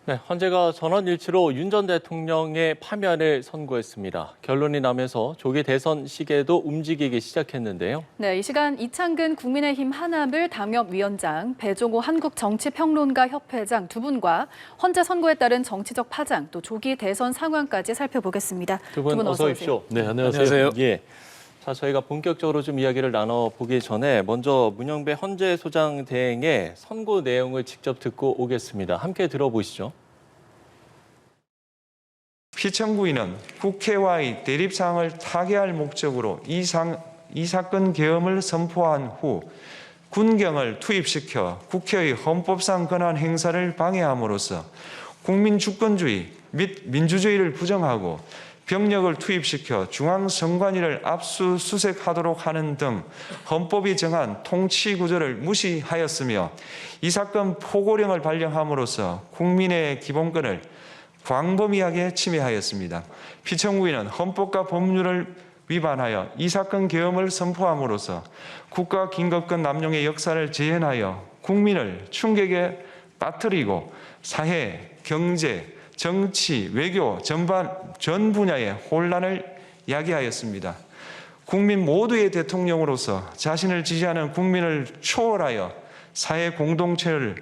네, 헌재가 전원일치로 윤 전 대통령의 파면을 선고했습니다. 결론이 나면서 조기 대선 시계도 움직이기 시작했는데요. 네, 이 시간 이창근 국민의힘 하남을 당협위원장, 배종호 한국정치평론가 협회장 두 분과 헌재 선고에 따른 정치적 파장, 또 조기 대선 상황까지 살펴보겠습니다. 두 분 어서 오십시오. 네, 안녕하세요. 예. 자, 저희가 본격적으로 좀 이야기를 나눠보기 전에 먼저 문영배 헌재 소장 대행의 선고 내용을 직접 듣고 오겠습니다. 함께 들어보시죠. 피청구인은 국회와의 대립상을 타개할 목적으로 이 사건 계엄을 선포한 후 군경을 투입시켜 국회의 헌법상 권한 행사를 방해함으로써 국민 주권주의 및 민주주의를 부정하고 병력을 투입시켜 중앙선관위를 압수수색하도록 하는 등 헌법이 정한 통치구조를 무시하였으며 이 사건 포고령을 발령함으로써 국민의 기본권을 광범위하게 침해하였습니다. 피청구인은 헌법과 법률을 위반하여 이 사건 계엄을 선포함으로써 국가 긴급권 남용의 역사를 재현하여 국민을 충격에 빠뜨리고 사회, 경제, 정치, 외교 전 분야의 혼란을 야기하였습니다. 국민 모두의 대통령으로서 자신을 지지하는 국민을 초월하여 사회 공동체를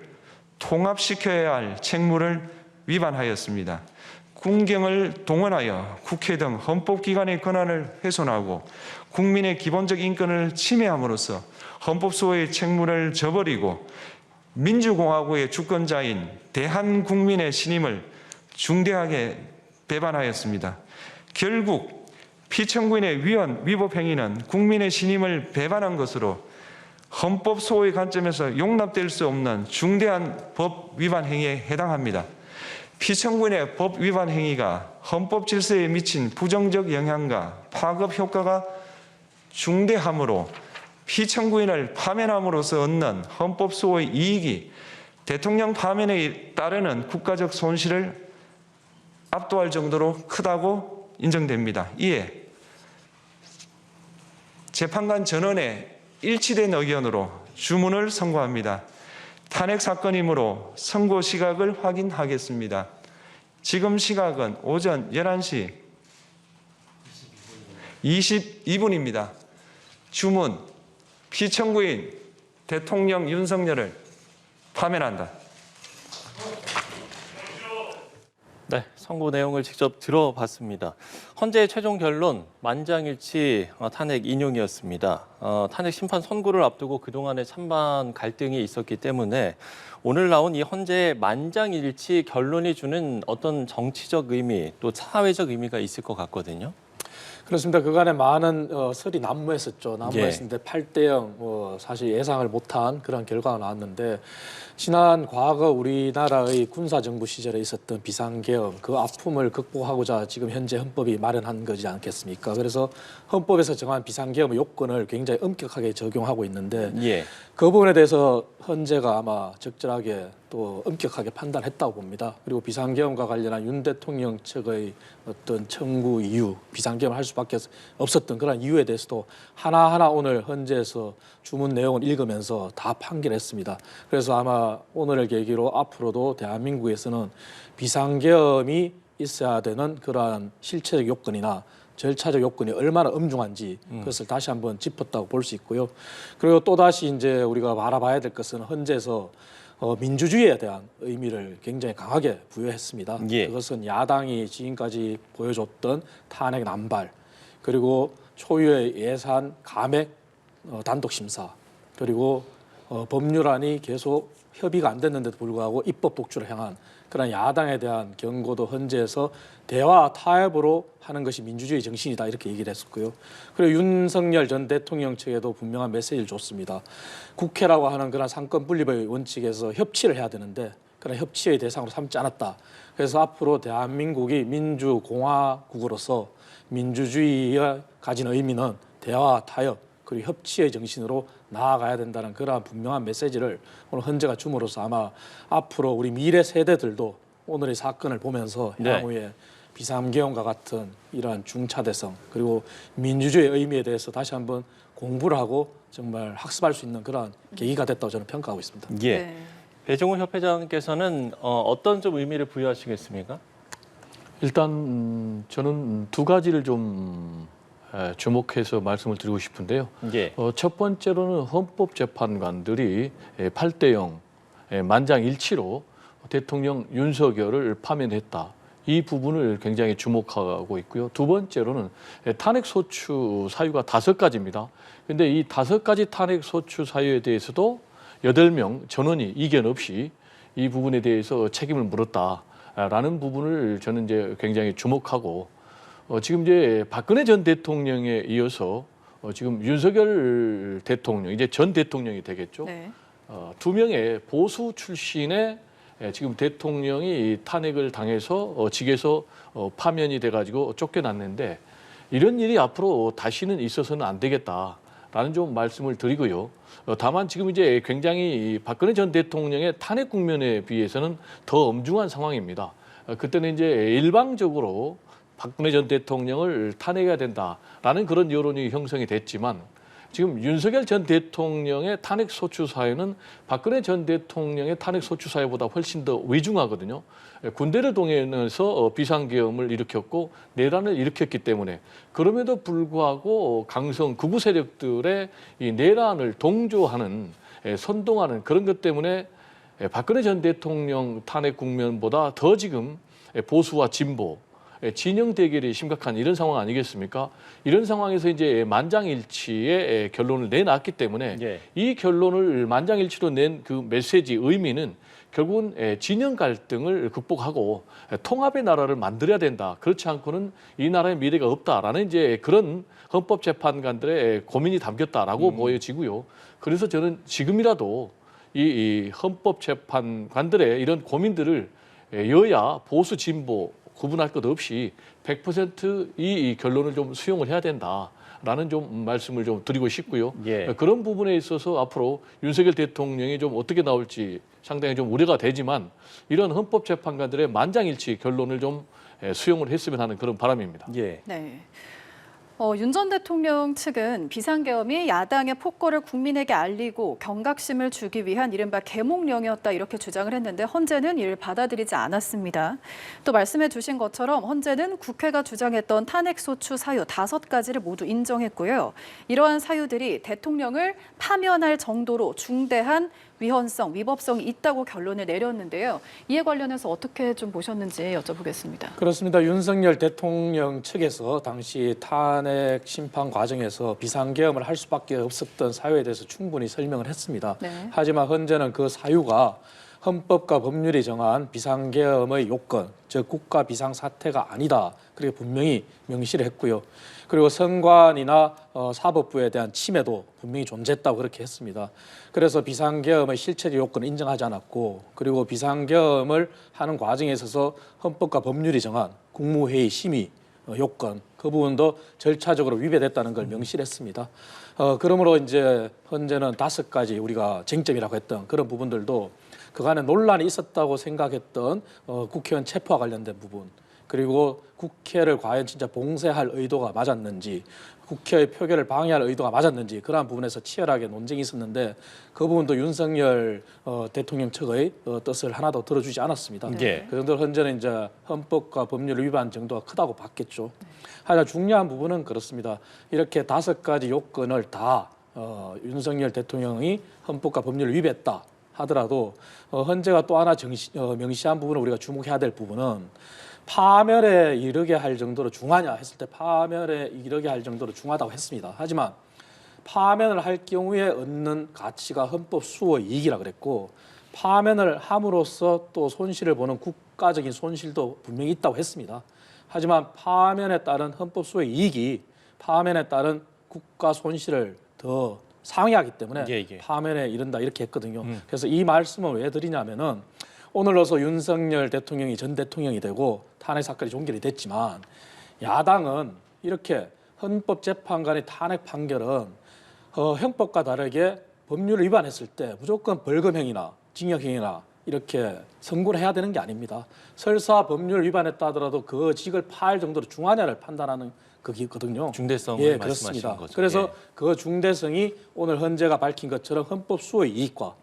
통합시켜야 할 책무를 위반하였습니다. 군경을 동원하여 국회 등 헌법기관의 권한을 훼손하고 국민의 기본적 인권을 침해함으로써 헌법소의 책무를 저버리고 민주공화국의 주권자인 대한국민의 신임을 중대하게 배반하였습니다. 결국 피청구인의 위법 행위는 국민의 신임을 배반한 것으로 헌법 소의 관점에서 용납될 수 없는 중대한 법 위반 행위에 해당합니다. 피청구인의 법 위반 행위가 헌법 질서에 미친 부정적 영향과 파급 효과가 중대하므로 피청구인을 파면함으로써 얻는 헌법 소의 이익이 대통령 파면에 따르는 국가적 손실을 압도할 정도로 크다고 인정됩니다. 이에 재판관 전원의 일치된 의견으로 주문을 선고합니다. 탄핵 사건이므로 선고 시각을 확인하겠습니다. 지금 시각은 오전 11시 22분입니다. 주문, 피청구인 대통령 윤석열을 파면한다. 네, 선고 내용을 직접 들어봤습니다. 헌재의 최종 결론 만장일치 탄핵 인용이었습니다. 탄핵 심판 선고를 앞두고 그동안의 찬반 갈등이 있었기 때문에 오늘 나온 이 헌재의 만장일치 결론이 주는 어떤 정치적 의미 또 사회적 의미가 있을 것 같거든요. 그렇습니다. 그간에 많은 설이 난무했었죠. 난무했는데 8대0 사실 예상을 못한 그런 결과가 나왔는데 지난 과거 우리나라의 군사정부 시절에 있었던 비상계엄 그 아픔을 극복하고자 지금 현재 헌법이 마련한 거지 않겠습니까? 그래서 헌법에서 정한 비상계엄의 요건을 굉장히 엄격하게 적용하고 있는데 그 부분에 대해서 헌재가 아마 적절하게 또 엄격하게 판단했다고 봅니다. 그리고 비상계엄과 관련한 윤 대통령 측의 어떤 청구 이유, 비상계엄을 할 수밖에 없었던 그런 이유에 대해서도 하나하나 오늘 헌재에서 주문 내용을 읽으면서 다 판결했습니다. 그래서 아마 오늘을 계기로 앞으로도 대한민국에서는 비상계엄이 있어야 되는 그러한 실체적 요건이나 절차적 요건이 얼마나 엄중한지 그것을 다시 한번 짚었다고 볼 수 있고요. 그리고 또다시 이제 우리가 바라봐야 될 것은 헌재에서 민주주의에 대한 의미를 굉장히 강하게 부여했습니다. 그것은 야당이 지금까지 보여줬던 탄핵 남발, 그리고 초유의 예산 감액 단독 심사, 그리고 법률안이 계속 협의가 안 됐는데도 불구하고 입법 독주를 향한 그런 야당에 대한 경고도 헌재에서 대화 타협으로 하는 것이 민주주의 정신이다 이렇게 얘기를 했었고요. 그리고 윤석열 전 대통령 측에도 분명한 메시지를 줬습니다. 국회라고 하는 그런 상권 분립의 원칙에서 협치를 해야 되는데 그런 협치의 대상으로 삼지 않았다. 그래서 앞으로 대한민국이 민주공화국으로서 민주주의가 가진 의미는 대화 타협 그리고 협치의 정신으로 나아가야 된다는 그러한 분명한 메시지를 오늘 헌재가 줌으로써 아마 앞으로 우리 미래 세대들도 오늘의 사건을 보면서 향후에 비상계엄과 같은 이러한 중차대성 그리고 민주주의의 의미에 대해서 다시 한번 공부를 하고 정말 학습할 수 있는 그런 계기가 됐다고 저는 평가하고 있습니다. 배종훈 협회장께서는 어떤 좀 의미를 부여하시겠습니까? 일단 저는 두 가지를 좀 주목해서 말씀을 드리고 싶은데요. 예. 첫 번째로는 헌법재판관들이 8대0 만장일치로 대통령 윤석열을 파면했다. 이 부분을 굉장히 주목하고 있고요. 두 번째로는 탄핵 소추 사유가 5가지입니다. 근데 이 5가지 탄핵 소추 사유에 대해서도 8명 전원이 이견 없이 이 부분에 대해서 책임을 물었다라는 부분을 저는 이제 굉장히 주목하고 지금 이제 박근혜 전 대통령에 이어서 지금 윤석열 대통령 이제 전 대통령이 되겠죠. 네. 2명의 보수 출신의 지금 대통령이 탄핵을 당해서 직에서 파면이 돼가지고 쫓겨났는데 이런 일이 앞으로 다시는 있어서는 안 되겠다라는 좀 말씀을 드리고요. 다만 지금 이제 굉장히 박근혜 전 대통령의 탄핵 국면에 비해서는 더 엄중한 상황입니다. 그때는 이제 일방적으로 박근혜 전 대통령을 탄핵해야 된다라는 그런 여론이 형성이 됐지만 지금 윤석열 전 대통령의 탄핵 소추 사유는 박근혜 전 대통령의 탄핵 소추 사유보다 훨씬 더 위중하거든요. 군대를 동원해서 비상계엄을 일으켰고 내란을 일으켰기 때문에 그럼에도 불구하고 강성 극우 세력들의 이 내란을 동조하는 선동하는 그런 것 때문에 박근혜 전 대통령 탄핵 국면보다 더 지금 보수와 진보 진영 대결이 심각한 이런 상황 아니겠습니까? 이런 상황에서 이제 만장일치의 결론을 내놨기 때문에 예. 이 결론을 만장일치로 낸 그 메시지 의미는 결국은 진영 갈등을 극복하고 통합의 나라를 만들어야 된다. 그렇지 않고는 이 나라의 미래가 없다라는 이제 그런 헌법재판관들의 고민이 담겼다라고 보여지고요. 그래서 저는 지금이라도 이 헌법재판관들의 이런 고민들을 여야 보수 진보 구분할 것 없이 100% 이 결론을 좀 수용을 해야 된다라는 좀 말씀을 좀 드리고 싶고요. 예. 그런 부분에 있어서 앞으로 윤석열 대통령이 좀 어떻게 나올지 상당히 좀 우려가 되지만 이런 헌법재판관들의 만장일치 결론을 좀 수용을 했으면 하는 그런 바람입니다. 예. 네. 윤 전 대통령 측은 비상계엄이 야당의 폭거를 국민에게 알리고 경각심을 주기 위한 이른바 계몽령이었다 이렇게 주장을 했는데 헌재는 이를 받아들이지 않았습니다. 또 말씀해 주신 것처럼 헌재는 국회가 주장했던 탄핵소추 사유 5가지를 모두 인정했고요. 이러한 사유들이 대통령을 파면할 정도로 중대한 위헌성, 위법성이 있다고 결론을 내렸는데요. 이에 관련해서 어떻게 좀 보셨는지 여쭤보겠습니다. 그렇습니다. 윤석열 대통령 측에서 당시 탄핵 심판 과정에서 비상계엄을 할 수밖에 없었던 사유에 대해서 충분히 설명을 했습니다. 네. 하지만 헌재는 그 사유가 헌법과 법률이 정한 비상계엄의 요건, 즉 국가 비상사태가 아니다. 그렇게 분명히 명시를 했고요. 그리고 선관이나 사법부에 대한 침해도 분명히 존재했다고 그렇게 했습니다. 그래서 비상계엄의 실체적 요건을 인정하지 않았고, 그리고 비상계엄을 하는 과정에 있어서 헌법과 법률이 정한 국무회의 심의 요건, 그 부분도 절차적으로 위배됐다는 걸 명시를 했습니다. 그러므로 이제 헌재는 5가지 우리가 쟁점이라고 했던 그런 부분들도 그간에 논란이 있었다고 생각했던 국회의원 체포와 관련된 부분, 그리고 국회를 과연 진짜 봉쇄할 의도가 맞았는지, 국회의 표결을 방해할 의도가 맞았는지 그러한 부분에서 치열하게 논쟁이 있었는데 그 부분도 윤석열 대통령 측의 뜻을 하나도 들어주지 않았습니다. 예. 그 정도로 헌재는 이제 헌법과 법률 위반 정도가 크다고 봤겠죠. 하지만 중요한 부분은 그렇습니다. 이렇게 5가지 요건을 다 윤석열 대통령이 헌법과 법률을 위배했다 하더라도 헌재가 또 하나 명시한 부분을 우리가 주목해야 될 부분은 파면에 이르게 할 정도로 중하냐 했을 때 파면에 이르게 할 정도로 중하다고 했습니다. 하지만 파면을 할 경우에 얻는 가치가 헌법 수호 이익이라 그랬고, 파면을 함으로써 또 손실을 보는 국가적인 손실도 분명히 있다고 했습니다. 하지만 파면에 따른 헌법 수호 이익이 파면에 따른 국가 손실을 더 상회하기 때문에 예. 파면에 이른다 이렇게 했거든요. 그래서 이 말씀을 왜 드리냐면은 오늘로서 윤석열 대통령이 전 대통령이 되고 탄핵 사건이 종결이 됐지만 야당은 이렇게 헌법재판관의 탄핵 판결은 형법과 다르게 법률을 위반했을 때 무조건 벌금형이나 징역형이나 이렇게 선고를 해야 되는 게 아닙니다. 설사 법률 위반했다 하더라도 그 직을 파할 정도로 중하냐를 판단하는 거거든요. 중대성을 예, 말씀하시는 그렇습니다. 거죠. 그래서 예. 그 중대성이 오늘 헌재가 밝힌 것처럼 헌법 수호의 이익과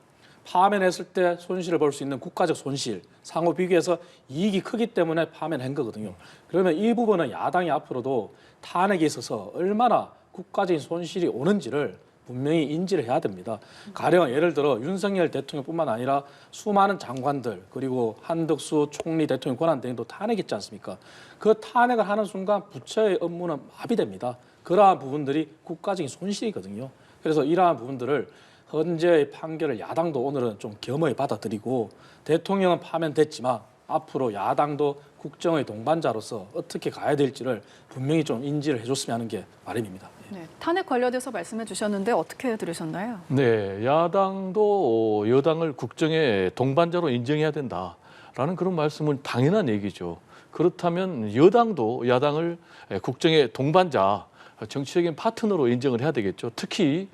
파면했을 때 손실을 볼 수 있는 국가적 손실, 상호 비교해서 이익이 크기 때문에 파면한 거거든요. 그러면 이 부분은 야당이 앞으로도 탄핵에 있어서 얼마나 국가적인 손실이 오는지를 분명히 인지를 해야 됩니다. 가령 예를 들어 윤석열 대통령뿐만 아니라 수많은 장관들 그리고 한덕수 총리 대통령 권한 대행도 탄핵했지 않습니까? 그 탄핵을 하는 순간 부처의 업무는 마비됩니다. 그러한 부분들이 국가적인 손실이거든요. 그래서 이러한 부분들을 헌재의 판결을 야당도 오늘은 좀 겸허히 받아들이고 대통령은 파면됐지만 앞으로 야당도 국정의 동반자로서 어떻게 가야 될지를 분명히 좀 인지를 해줬으면 하는 게 바람입니다. 네, 탄핵 관련해서 말씀해 주셨는데 어떻게 들으셨나요? 네, 야당도 여당을 국정의 동반자로 인정해야 된다라는 그런 말씀은 당연한 얘기죠. 그렇다면 여당도 야당을 국정의 동반자, 정치적인 파트너로 인정을 해야 되겠죠. 특히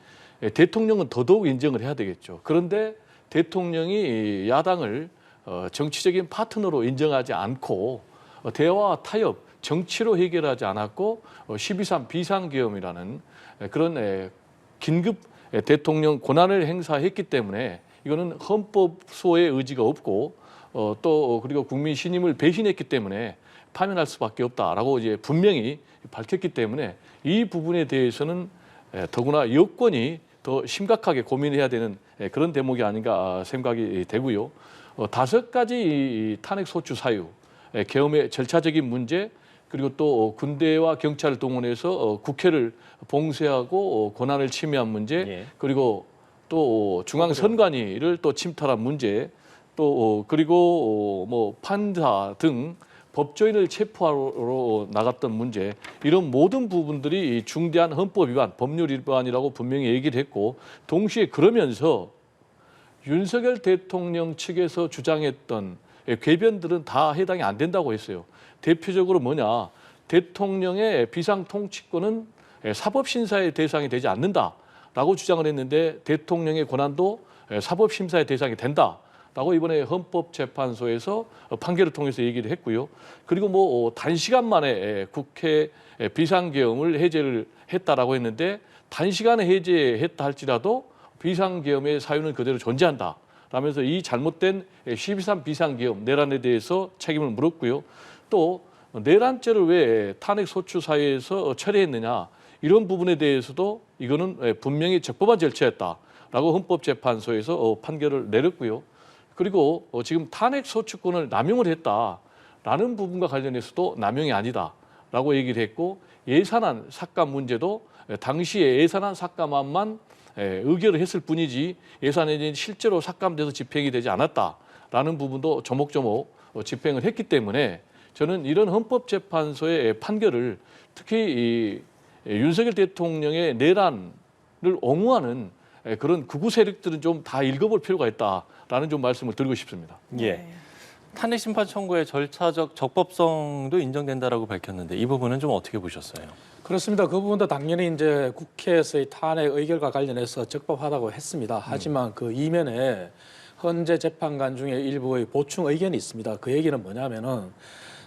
대통령은 더더욱 인정을 해야 되겠죠. 그런데 대통령이 야당을 정치적인 파트너로 인정하지 않고 대화와 타협, 정치로 해결하지 않았고 12.3 비상계엄이라는 그런 긴급 대통령 권한을 행사했기 때문에 이거는 헌법소의 의지가 없고 또 그리고 국민 신임을 배신했기 때문에 파면할 수밖에 없다라고 이제 분명히 밝혔기 때문에 이 부분에 대해서는 더구나 여권이 더 심각하게 고민해야 되는 그런 대목이 아닌가 생각이 되고요. 5가지 탄핵 소추 사유, 계엄의 절차적인 문제, 그리고 또 군대와 경찰을 동원해서 국회를 봉쇄하고 권한을 침해한 문제, 예. 그리고 또 중앙선관위를 또 침탈한 문제, 또 그리고 뭐 판사 등 법조인을 체포하러 나갔던 문제, 이런 모든 부분들이 중대한 헌법 위반, 법률 위반이라고 분명히 얘기를 했고, 동시에 그러면서 윤석열 대통령 측에서 주장했던 궤변들은 다 해당이 안 된다고 했어요. 대표적으로 뭐냐, 대통령의 비상통치권은 사법심사의 대상이 되지 않는다라고 주장을 했는데 대통령의 권한도 사법심사의 대상이 된다라고 이번에 헌법재판소에서 판결을 통해서 얘기를 했고요. 그리고 뭐 단시간 만에 국회 비상계엄을 해제를 했다라고 했는데 단시간에 해제했다 할지라도 비상계엄의 사유는 그대로 존재한다 라면서 이 잘못된 12.3 비상계엄 내란에 대해서 책임을 물었고요. 또 내란죄를 왜 탄핵 소추 사유에서 처리했느냐, 이런 부분에 대해서도 이거는 분명히 적법한 절차였다라고 헌법재판소에서 판결을 내렸고요. 그리고 지금 탄핵 소추권을 남용을 했다라는 부분과 관련해서도 남용이 아니다라고 얘기를 했고, 예산안 삭감 문제도 당시에 예산안 삭감안만 의결을 했을 뿐이지 예산안이 실제로 삭감돼서 집행이 되지 않았다라는 부분도 조목조목 집행을 했기 때문에 저는 이런 헌법재판소의 판결을 특히 윤석열 대통령의 내란을 옹호하는 그런 극우 세력들은 좀 다 읽어볼 필요가 있다라는 좀 말씀을 드리고 싶습니다. 예. 탄핵 심판 청구의 절차적 적법성도 인정된다라고 밝혔는데 이 부분은 좀 어떻게 보셨어요? 그렇습니다. 그 부분도 당연히 이제 국회에서의 탄핵 의결과 관련해서 적법하다고 했습니다. 하지만 그 이면에 헌재 재판관 중에 일부의 보충 의견이 있습니다. 그 얘기는 뭐냐면은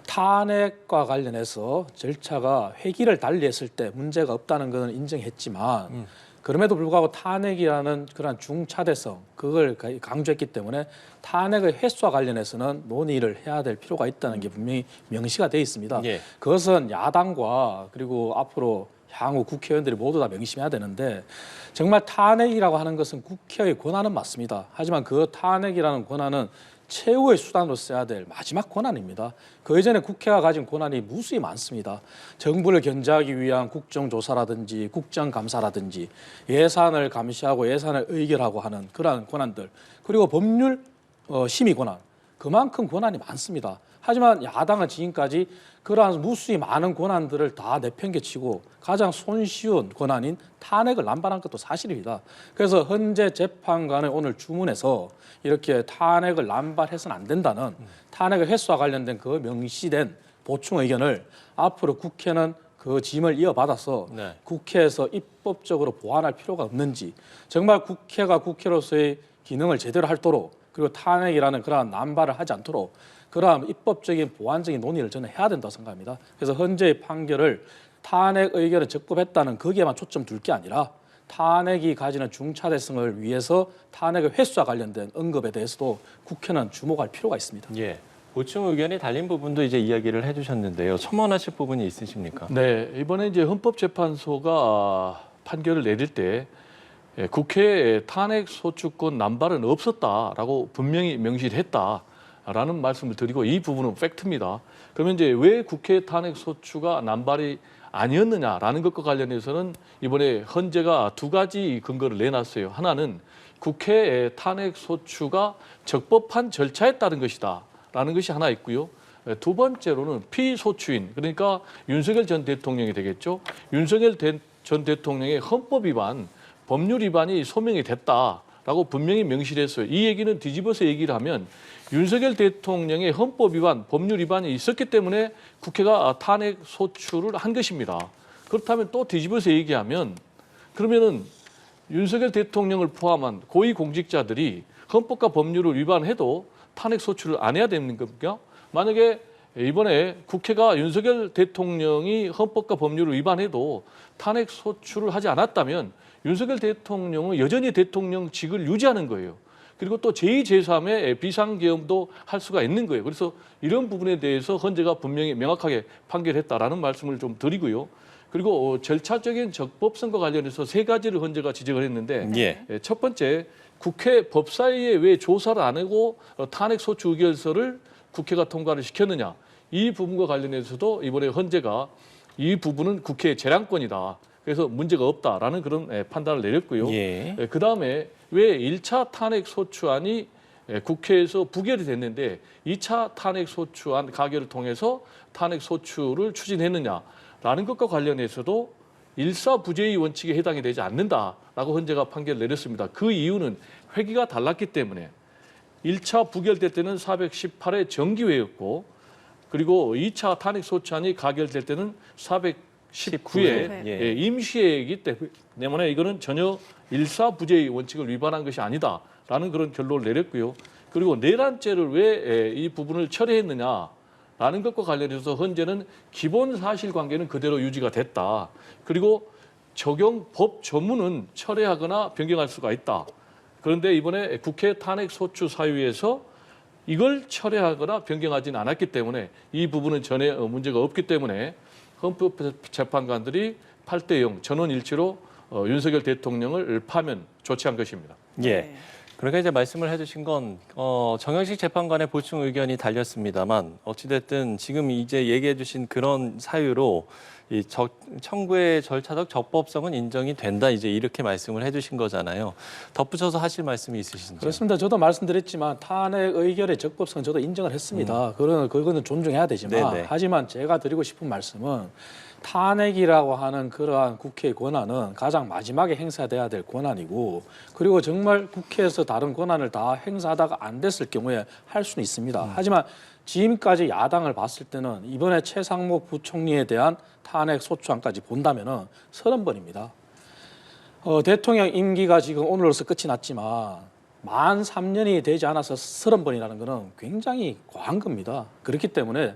탄핵과 관련해서 절차가 회기를 달리했을 때 문제가 없다는 것은 인정했지만 그럼에도 불구하고 탄핵이라는 그런 중차대성 그걸 강조했기 때문에 탄핵의 횟수와 관련해서는 논의를 해야 될 필요가 있다는 게 분명히 명시가 돼 있습니다. 예. 그것은 야당과 그리고 앞으로 향후 국회의원들이 모두 다 명심해야 되는데, 정말 탄핵이라고 하는 것은 국회의 권한은 맞습니다. 하지만 그 탄핵이라는 권한은 최후의 수단으로 써야 될 마지막 권한입니다. 그 이전에 국회가 가진 권한이 무수히 많습니다. 정부를 견제하기 위한 국정조사라든지 국정감사라든지 예산을 감시하고 예산을 의결하고 하는 그러한 권한들, 그리고 법률 심의 권한, 그만큼 권한이 많습니다. 하지만 야당은 지금까지 그러한 무수히 많은 권한들을 다 내팽개치고 가장 손쉬운 권한인 탄핵을 남발한 것도 사실입니다. 그래서 헌재 재판관의 오늘 주문에서 이렇게 탄핵을 남발해서는 안 된다는 탄핵의 횟수와 관련된 그 명시된 보충 의견을 앞으로 국회는 그 짐을 이어받아서 네. 국회에서 입법적으로 보완할 필요가 없는지, 정말 국회가 국회로서의 기능을 제대로 하도록, 그리고 탄핵이라는 그러한 남발을 하지 않도록 그러한 입법적인 보완적인 논의를 저는 해야 된다고 생각합니다. 그래서 헌재의 판결을 탄핵 의결을 적법했다는 거기에만 초점 둘 게 아니라 탄핵이 가지는 중차대성을 위해서 탄핵의 횟수와 관련된 언급에 대해서도 국회는 주목할 필요가 있습니다. 예. 보충 의견이 달린 부분도 이제 이야기를 해주셨는데요. 첨언하실 부분이 있으십니까? 네, 이번에 이제 헌법재판소가 판결을 내릴 때 국회에 탄핵 소추권 남발은 없었다라고 분명히 명시를 했다라는 말씀을 드리고 이 부분은 팩트입니다. 그러면 이제 왜 국회 탄핵 소추가 남발이 아니었느냐라는 것과 관련해서는 이번에 헌재가 두 가지 근거를 내놨어요. 하나는 국회 탄핵 소추가 적법한 절차에 따른 것이다라는 것이 하나 있고요. 두 번째로는 피소추인, 그러니까 윤석열 전 대통령이 되겠죠. 윤석열 전 대통령의 헌법 위반, 법률 위반이 소명이 됐다라고 분명히 명시를 했어요. 이 얘기는 뒤집어서 얘기를 하면 윤석열 대통령의 헌법 위반, 법률 위반이 있었기 때문에 국회가 탄핵 소추를 한 것입니다. 그렇다면 또 뒤집어서 얘기하면 그러면은 윤석열 대통령을 포함한 고위공직자들이 헌법과 법률을 위반해도 탄핵 소추를 안 해야 되는 겁니까? 만약에 이번에 국회가 윤석열 대통령이 헌법과 법률을 위반해도 탄핵 소추를 하지 않았다면 윤석열 대통령은 여전히 대통령직을 유지하는 거예요. 그리고 또 제2, 제3의 비상계엄도 할 수가 있는 거예요. 그래서 이런 부분에 대해서 헌재가 분명히 명확하게 판결했다라는 말씀을 좀 드리고요. 그리고 절차적인 적법성과 관련해서 세 가지를 헌재가 지적을 했는데 예. 첫 번째, 국회 법사위에 왜 조사를 안 하고 탄핵 소추 의결서를 국회가 통과를 시켰느냐. 이 부분과 관련해서도 이번에 헌재가 이 부분은 국회의 재량권이다. 그래서 문제가 없다라는 그런 판단을 내렸고요. 예. 그다음에 왜 1차 탄핵 소추안이 국회에서 부결이 됐는데 2차 탄핵 소추안 가결을 통해서 탄핵 소추를 추진했느냐라는 것과 관련해서도 일사부재의 원칙에 해당이 되지 않는다라고 헌재가 판결을 내렸습니다. 그 이유는 회기가 달랐기 때문에 1차 부결될 때는 418회 정기회였고 그리고 2차 탄핵 소추안이 가결될 때는 419회 예. 임시회이기 때문에 이거는 전혀 일사부재의 원칙을 위반한 것이 아니다라는 그런 결론을 내렸고요. 그리고 내란죄를 왜 이 부분을 철회했느냐라는 것과 관련해서 헌재는 기본 사실관계는 그대로 유지가 됐다. 그리고 적용 법 조문은 철회하거나 변경할 수가 있다. 그런데 이번에 국회 탄핵 소추 사유에서 이걸 철회하거나 변경하지는 않았기 때문에 이 부분은 전혀 문제가 없기 때문에 헌법재판관들이 8대0 전원일치로 윤석열 대통령을 파면 조치한 것입니다. 예. 네. 그러니까 이제 말씀을 해주신 건 정영식 재판관의 보충 의견이 달렸습니다만 어찌됐든 지금 이제 얘기해주신 그런 사유로 이 청구의 절차적 적법성은 인정이 된다 이제 이렇게 말씀을 해주신 거잖아요. 덧붙여서 하실 말씀이 있으신지? 그렇습니다. 저도 말씀드렸지만 탄핵 의결의 적법성 저도 인정을 했습니다. 그거는 존중해야 되지만 네네. 하지만 제가 드리고 싶은 말씀은 탄핵이라고 하는 그러한 국회의 권한은 가장 마지막에 행사돼야 될 권한이고 그리고 정말 국회에서 다른 권한을 다 행사하다가 안 됐을 경우에 할 수는 있습니다. 하지만 지금까지 야당을 봤을 때는 이번에 최상목 부총리에 대한 탄핵 소추안까지 본다면은 30번입니다. 대통령 임기가 지금 오늘로서 끝이 났지만 만 3년이 되지 않아서 30번이라는 것은 굉장히 과한 겁니다. 그렇기 때문에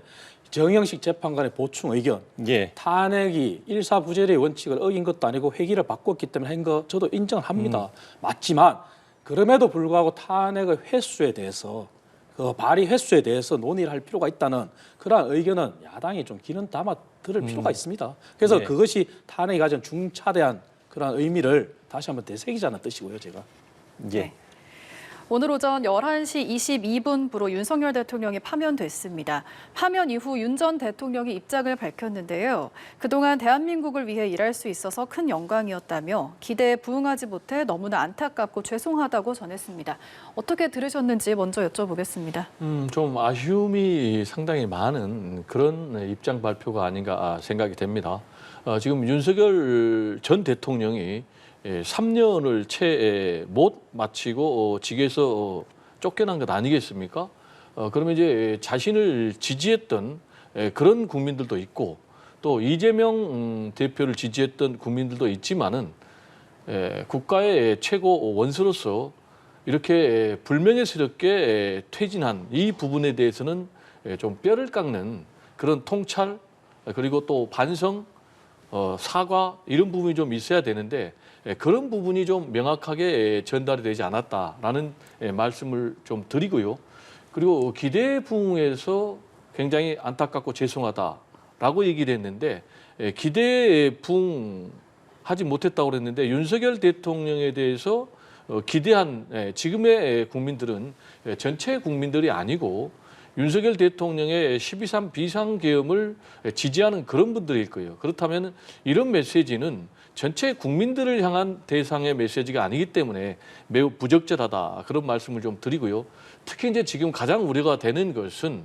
정영식 재판관의 보충 의견, 예. 탄핵이 일사부재의 원칙을 어긴 것도 아니고 회기를 바꿨기 때문에 한 거 저도 인정을 합니다. 맞지만 그럼에도 불구하고 탄핵의 횟수에 대해서 그 발의 횟수에 대해서 논의를 할 필요가 있다는 그러한 의견은 야당이 좀 기는 담아 들을 필요가 있습니다. 그래서 네. 그것이 탄핵이 가진 중차대한 그런 의미를 다시 한번 되새기자는 뜻이고요, 제가. 예. 오늘 오전 11시 22분부로 윤석열 대통령이 파면됐습니다. 파면 이후 윤 전 대통령이 입장을 밝혔는데요. 그동안 대한민국을 위해 일할 수 있어서 큰 영광이었다며 기대에 부응하지 못해 너무나 안타깝고 죄송하다고 전했습니다. 어떻게 들으셨는지 먼저 여쭤보겠습니다. 좀 아쉬움이 상당히 많은 그런 입장 발표가 아닌가 생각이 됩니다. 지금 윤석열 전 대통령이 3년을 채 못 마치고 직에서 쫓겨난 것 아니겠습니까? 그러면 이제 자신을 지지했던 그런 국민들도 있고 또 이재명 대표를 지지했던 국민들도 있지만은 국가의 최고 원수로서 이렇게 불명예스럽게 퇴진한 이 부분에 대해서는 좀 뼈를 깎는 그런 통찰 그리고 또 반성 사과 이런 부분이 좀 있어야 되는데 그런 부분이 좀 명확하게 전달이 되지 않았다라는 말씀을 좀 드리고요. 그리고 기대에 부응해서 굉장히 안타깝고 죄송하다라고 얘기를 했는데 기대에 부응하지 못했다고 그랬는데 윤석열 대통령에 대해서 기대한 지금의 국민들은 전체 국민들이 아니고 윤석열 대통령의 12.3 비상계엄을 지지하는 그런 분들일 거예요. 그렇다면 이런 메시지는 전체 국민들을 향한 대상의 메시지가 아니기 때문에 매우 부적절하다 그런 말씀을 좀 드리고요. 특히 이제 지금 가장 우려가 되는 것은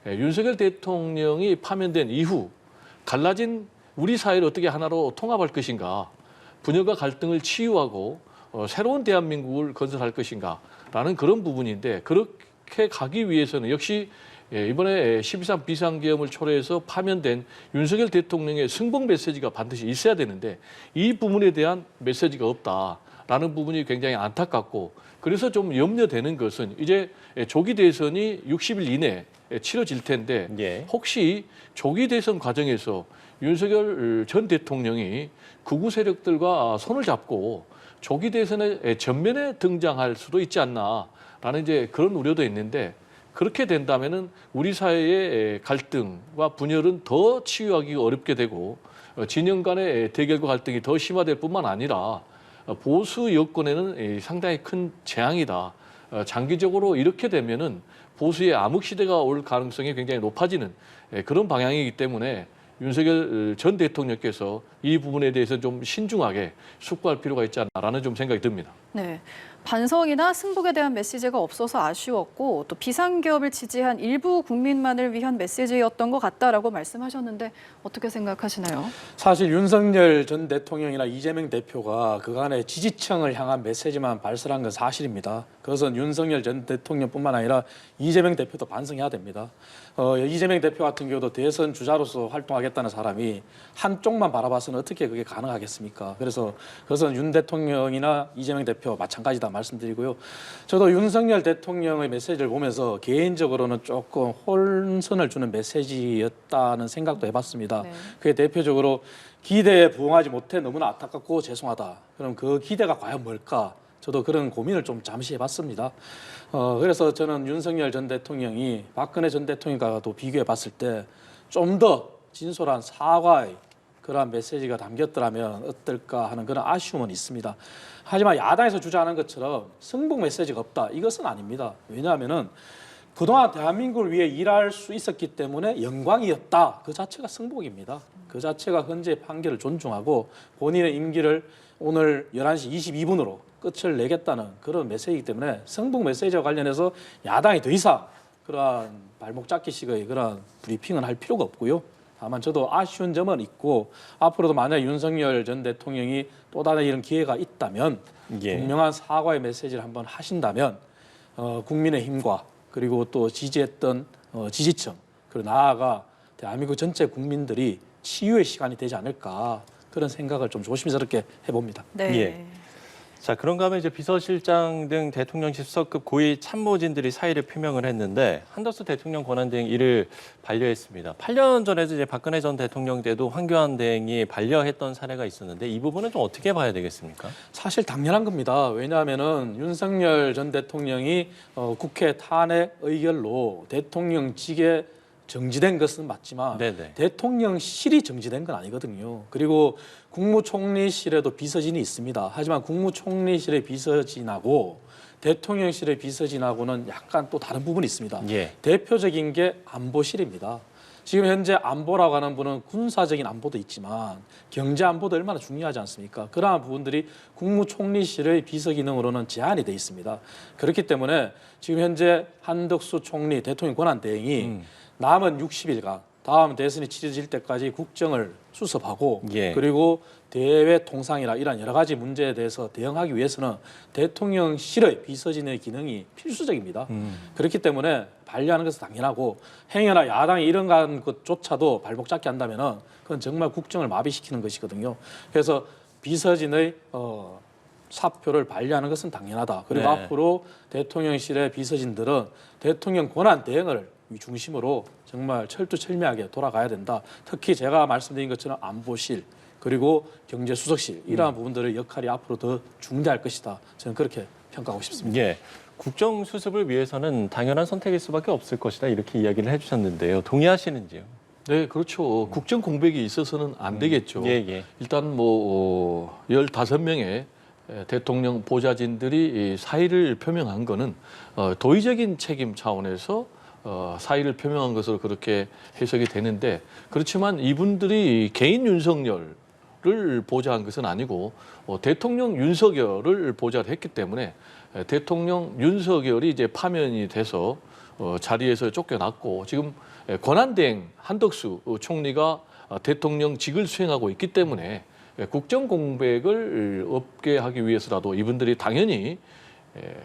윤석열 대통령이 파면된 이후 갈라진 우리 사회를 어떻게 하나로 통합할 것인가, 분열과 갈등을 치유하고 새로운 대한민국을 건설할 것인가라는 그런 부분인데 그렇게 가기 위해서는 역시 이번에 12.3 비상계엄을 초래해서 파면된 윤석열 대통령의 승복 메시지가 반드시 있어야 되는데 이 부분에 대한 메시지가 없다라는 부분이 굉장히 안타깝고 그래서 좀 염려되는 것은 이제 조기 대선이 60일 이내에 치러질 텐데 예. 혹시 조기 대선 과정에서 윤석열 전 대통령이 극우 세력들과 손을 잡고 조기 대선에 전면에 등장할 수도 있지 않나라는 이제 그런 우려도 있는데 그렇게 된다면은 우리 사회의 갈등과 분열은 더 치유하기 어렵게 되고 진영 간의 대결과 갈등이 더 심화될 뿐만 아니라 보수 여권에는 상당히 큰 재앙이다. 장기적으로 이렇게 되면은 보수의 암흑 시대가 올 가능성이 굉장히 높아지는 그런 방향이기 때문에 윤석열 전 대통령께서 이 부분에 대해서 좀 신중하게 숙고할 필요가 있지 않나라는 좀 생각이 듭니다. 네. 반성이나 승복에 대한 메시지가 없어서 아쉬웠고 또 비상계엄을 지지한 일부 국민만을 위한 메시지였던 것 같다라고 말씀하셨는데 어떻게 생각하시나요? 사실 윤석열 전 대통령이나 이재명 대표가 그간의 지지층을 향한 메시지만 발설한 건 사실입니다. 그것은 윤석열 전 대통령뿐만 아니라 이재명 대표도 반성해야 됩니다. 이재명 대표 같은 경우도 대선 주자로서 활동하겠다는 사람이 한쪽만 바라봐서는 어떻게 그게 가능하겠습니까? 그래서 그것은 윤 대통령이나 이재명 대표 마찬가지다 말씀드리고요. 저도 윤석열 대통령의 메시지를 보면서 개인적으로는 조금 혼선을 주는 메시지였다는 생각도 해봤습니다. 네. 그게 대표적으로 기대에 부응하지 못해 너무나 안타깝고 죄송하다. 그럼 그 기대가 과연 뭘까? 저도 그런 고민을 좀 잠시 해봤습니다. 그래서 저는 윤석열 전 대통령이 박근혜 전 대통령과도 비교해 봤을 때 좀 더 진솔한 사과의 그러한 메시지가 담겼더라면 어떨까 하는 그런 아쉬움은 있습니다. 하지만 야당에서 주장하는 것처럼 승복 메시지가 없다. 이것은 아닙니다. 왜냐하면은 그동안 대한민국을 위해 일할 수 있었기 때문에 영광이었다. 그 자체가 승복입니다. 그 자체가 헌재의 판결을 존중하고 본인의 임기를 오늘 11시 22분으로 끝을 내겠다는 그런 메시지이기 때문에 승복 메시지와 관련해서 야당이 더 이상 그러한 발목 잡기식의 그런 브리핑은 할 필요가 없고요. 다만 저도 아쉬운 점은 있고 앞으로도 만약 윤석열 전 대통령이 또 다른 이런 기회가 있다면 분명한 사과의 메시지를 한번 하신다면 국민의힘과 그리고 또 지지했던 지지층 그리고 나아가 대한민국 전체 국민들이 치유의 시간이 되지 않을까 그런 생각을 좀 조심스럽게 해봅니다. 네. 예. 자, 그런가 하면 이제 비서실장 등 대통령실 수석급 고위 참모진들이 사의를 표명을 했는데 한덕수 대통령 권한대행 이를 반려했습니다. 8년 전에도 이제 박근혜 전 대통령 때도 황교안 대행이 반려했던 사례가 있었는데 이 부분은 좀 어떻게 봐야 되겠습니까? 사실 당연한 겁니다. 왜냐하면은 윤석열 전 대통령이 국회 탄핵 의결로 대통령직에 정지된 것은 맞지만 네네. 대통령실이 정지된 건 아니거든요. 그리고 국무총리실에도 비서진이 있습니다. 하지만 국무총리실의 비서진하고 대통령실의 비서진하고는 약간 또 다른 부분이 있습니다. 예. 대표적인 게 안보실입니다. 지금 현재 안보라고 하는 분은 군사적인 안보도 있지만 경제 안보도 얼마나 중요하지 않습니까? 그러한 부분들이 국무총리실의 비서 기능으로는 제한이 돼 있습니다. 그렇기 때문에 지금 현재 한덕수 총리 대통령 권한 대행이 남은 60일간 다음 대선이 치러질 때까지 국정을 수습하고 예. 그리고 대외 통상이나 이런 여러 가지 문제에 대해서 대응하기 위해서는 대통령실의 비서진의 기능이 필수적입니다. 그렇기 때문에 반려하는 것은 당연하고 행여나 야당이 이런 것조차도 발목 잡게 한다면은 그건 정말 국정을 마비시키는 것이거든요. 그래서 비서진의 사표를 반려하는 것은 당연하다. 그리고 네. 앞으로 대통령실의 비서진들은 대통령 권한 대행을 중심으로 정말 철두철미하게 돌아가야 된다. 특히 제가 말씀드린 것처럼 안보실 그리고 경제수석실 이러한 부분들의 역할이 앞으로 더 중대할 것이다. 저는 그렇게 평가하고 싶습니다. 예. 국정 수습을 위해서는 당연한 선택일 수밖에 없을 것이다 이렇게 이야기를 해주셨는데요. 동의하시는지요? 네, 그렇죠. 국정 공백이 있어서는 안 되겠죠. 예, 예. 일단 뭐 15명의 대통령 보좌진들이 이 사의를 표명한 거는 도의적인 책임 차원에서 사의를 표명한 것으로 그렇게 해석이 되는데, 그렇지만 이분들이 개인 윤석열을 보좌한 것은 아니고 대통령 윤석열을 보좌를 했기 때문에 대통령 윤석열이 이제 파면이 돼서 자리에서 쫓겨났고, 지금 권한대행 한덕수 총리가 대통령직을 수행하고 있기 때문에 국정 공백을 없게 하기 위해서라도 이분들이 당연히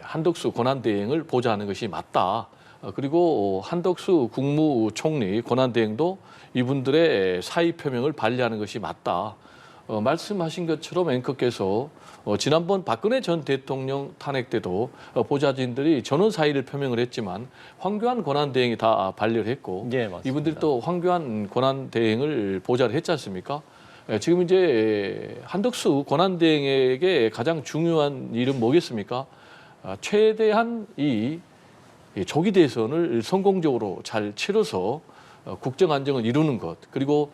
한덕수 권한대행을 보좌하는 것이 맞다. 그리고 한덕수 국무총리 권한대행도 이분들의 사의 표명을 반려하는 것이 맞다. 말씀하신 것처럼 앵커께서 지난번 박근혜 전 대통령 탄핵 때도 보좌진들이 전원 사의를 표명을 했지만 황교안 권한대행이 다 반려를 했고, 예, 맞습니다. 이분들이 또 황교안 권한대행을 보좌를 했지 않습니까? 지금 이제 한덕수 권한대행에게 가장 중요한 일은 뭐겠습니까? 최대한 이 조기 대선을 성공적으로 잘 치러서 국정 안정을 이루는 것, 그리고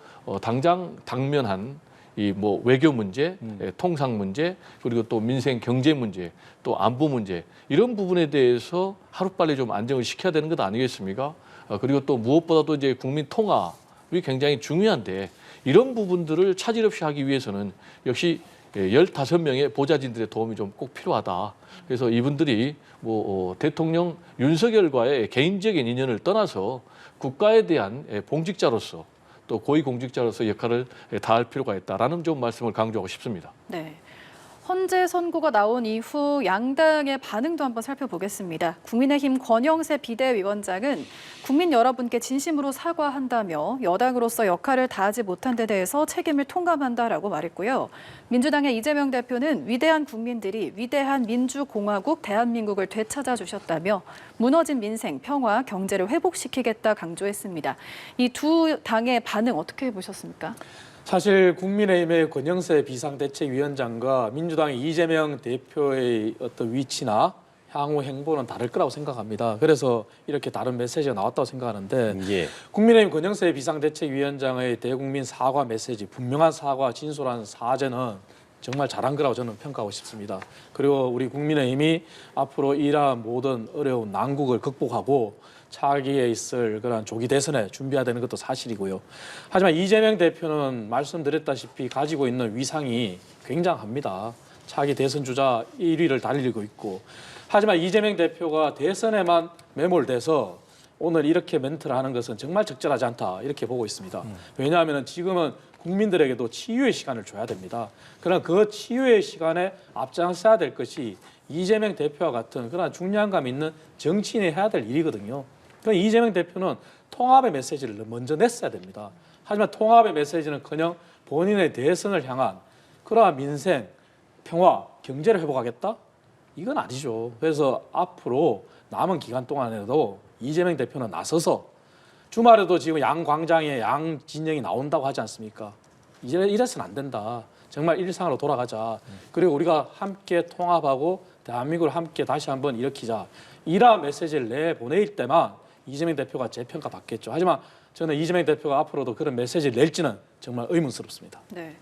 당면한 이 뭐 외교 문제, 통상 문제, 그리고 또 민생 경제 문제, 또 안보 문제, 이런 부분에 대해서 하루빨리 좀 안정을 시켜야 되는 것 아니겠습니까? 그리고 또 무엇보다도 이제 국민 통합이 굉장히 중요한데, 이런 부분들을 차질 없이 하기 위해서는 역시 15명의 보좌진들의 도움이 좀 꼭 필요하다. 그래서 이분들이 뭐 대통령 윤석열과의 개인적인 인연을 떠나서 국가에 대한 공직자로서, 또 고위공직자로서 역할을 다할 필요가 있다라는 좀 말씀을 강조하고 싶습니다. 네. 헌재 선고가 나온 이후 양당의 반응도 한번 살펴보겠습니다. 국민의힘 권영세 비대위원장은 국민 여러분께 진심으로 사과한다며 여당으로서 역할을 다하지 못한 데 대해서 책임을 통감한다라고 말했고요. 민주당의 이재명 대표는 위대한 국민들이 위대한 민주공화국 대한민국을 되찾아 주셨다며 무너진 민생, 평화, 경제를 회복시키겠다 강조했습니다. 이 두 당의 반응 어떻게 보셨습니까? 사실 국민의힘의 권영세 비상대책위원장과 민주당의 이재명 대표의 어떤 위치나 향후 행보는 다를 거라고 생각합니다. 그래서 이렇게 다른 메시지가 나왔다고 생각하는데, 예. 국민의힘 권영세 비상대책위원장의 대국민 사과 메시지, 분명한 사과, 진솔한 사죄는 정말 잘한 거라고 저는 평가하고 싶습니다. 그리고 우리 국민의힘이 앞으로 이러한 모든 어려운 난국을 극복하고 차기에 있을 그런 조기 대선에 준비해야 되는 것도 사실이고요. 하지만 이재명 대표는 말씀드렸다시피 가지고 있는 위상이 굉장합니다. 차기 대선 주자 1위를 달리고 있고, 하지만 이재명 대표가 대선에만 매몰돼서 오늘 이렇게 멘트를 하는 것은 정말 적절하지 않다, 이렇게 보고 있습니다. 왜냐하면 지금은 국민들에게도 치유의 시간을 줘야 됩니다. 그러나 그 치유의 시간에 앞장서야 될 것이 이재명 대표와 같은 그런 중량감 있는 정치인이 해야 될 일이거든요. 그러니까 이재명 대표는 통합의 메시지를 먼저 냈어야 됩니다. 하지만 통합의 메시지는커녕 본인의 대선을 향한 그러한 민생, 평화, 경제를 회복하겠다? 이건 아니죠. 그래서 앞으로 남은 기간 동안에도 이재명 대표는 나서서, 주말에도 지금 양 광장에 양 진영이 나온다고 하지 않습니까? 이래서는 안 된다. 정말 일상으로 돌아가자. 그리고 우리가 함께 통합하고 대한민국을 함께 다시 한번 일으키자. 이러한 메시지를 내보낼 때만 이재명 대표가 재평가 받겠죠. 하지만 저는 이재명 대표가 앞으로도 그런 메시지를 낼지는 정말 의문스럽습니다. 네.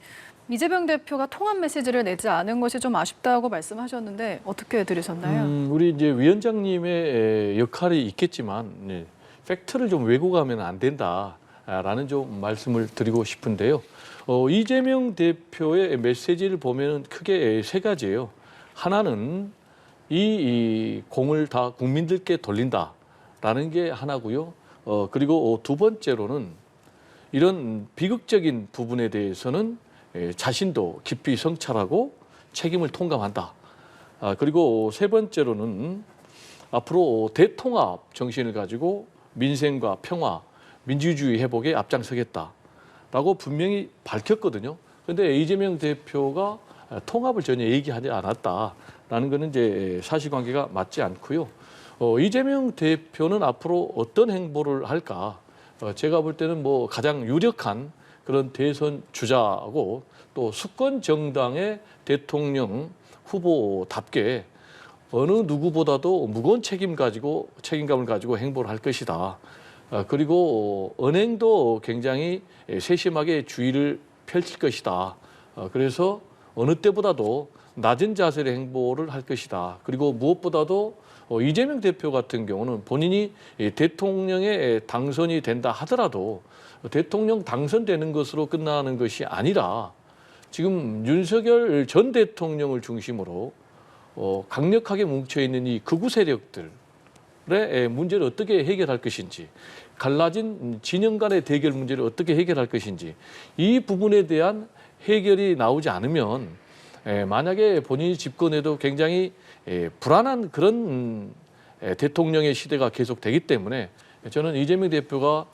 이재명 대표가 통합 메시지를 내지 않은 것이 좀 아쉽다고 말씀하셨는데 어떻게 들으셨나요? 우리 이제 위원장님의 역할이 있겠지만, 네, 팩트를 좀 왜곡하면 안 된다라는 좀 말씀을 드리고 싶은데요. 이재명 대표의 메시지를 보면 크게 세 가지예요. 하나는 이 공을 다 국민들께 돌린다라는 게 하나고요. 그리고 두 번째로는 이런 비극적인 부분에 대해서는 자신도 깊이 성찰하고 책임을 통감한다. 그리고 세 번째로는 앞으로 대통합 정신을 가지고 민생과 평화, 민주주의 회복에 앞장서겠다라고 분명히 밝혔거든요. 그런데 이재명 대표가 통합을 전혀 얘기하지 않았다라는 것은 이제 사실관계가 맞지 않고요. 이재명 대표는 앞으로 어떤 행보를 할까? 제가 볼 때는 뭐 가장 유력한 그런 대선 주자고 또 수권 정당의 대통령 후보답게 어느 누구보다도 무거운 책임감을 가지고 행보를 할 것이다. 그리고 언행도 굉장히 세심하게 주의를 펼칠 것이다. 그래서 어느 때보다도 낮은 자세의 행보를 할 것이다. 그리고 무엇보다도 이재명 대표 같은 경우는 본인이 대통령에 당선이 된다 하더라도 대통령 당선되는 것으로 끝나는 것이 아니라 지금 윤석열 전 대통령을 중심으로 강력하게 뭉쳐있는 이 극우 세력들의 문제를 어떻게 해결할 것인지, 갈라진 진영 간의 대결 문제를 어떻게 해결할 것인지, 이 부분에 대한 해결이 나오지 않으면 만약에 본인이 집권해도 굉장히 불안한 그런 대통령의 시대가 계속되기 때문에 저는 이재명 대표가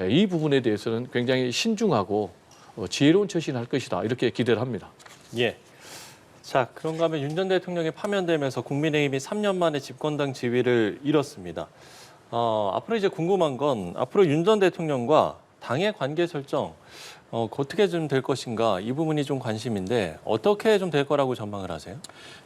이 부분에 대해서는 굉장히 신중하고 지혜로운 처신을 할 것이다, 이렇게 기대를 합니다. 예. 자, 그런가 하면 윤 전 대통령이 파면되면서 국민의힘이 3년 만에 집권당 지위를 잃었습니다. 앞으로 이제 궁금한 건 앞으로 윤 전 대통령과 당의 관계 설정 어떻게 좀 될 것인가, 이 부분이 좀 관심인데 어떻게 좀 될 거라고 전망을 하세요?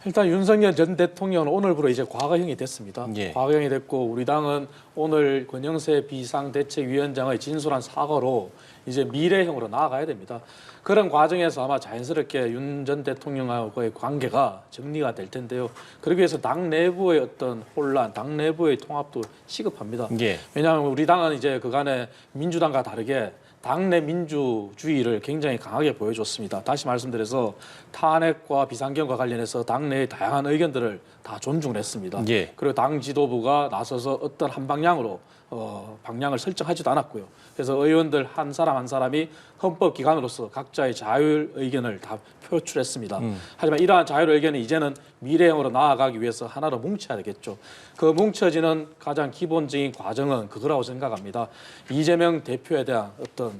일단 윤석열 전 대통령은 오늘부로 이제 과거형이 됐습니다. 예. 과거형이 됐고 우리 당은 오늘 권영세 비상대책위원장의 진솔한 사과로 이제 미래형으로 나아가야 됩니다. 그런 과정에서 아마 자연스럽게 윤 전 대통령하고의 관계가 정리가 될 텐데요. 그러기 위해서 당 내부의 어떤 혼란, 당 내부의 통합도 시급합니다. 예. 왜냐하면 우리 당은 이제 그간에 민주당과 다르게 당내 민주주의를 굉장히 강하게 보여줬습니다. 다시 말씀드려서 탄핵과 비상경과 관련해서 당내의 다양한 의견들을 다 존중을 했습니다. 예. 그리고 당 지도부가 나서서 어떤 한 방향으로 방향을 설정하지도 않았고요. 그래서 의원들 한 사람 한 사람이 헌법기관으로서 각자의 자율 의견을 다 표출했습니다. 하지만 이러한 자율 의견이 이제는 미래형으로 나아가기 위해서 하나로 뭉쳐야 되겠죠. 그 뭉쳐지는 가장 기본적인 과정은 그거라고 생각합니다. 이재명 대표에 대한 어떤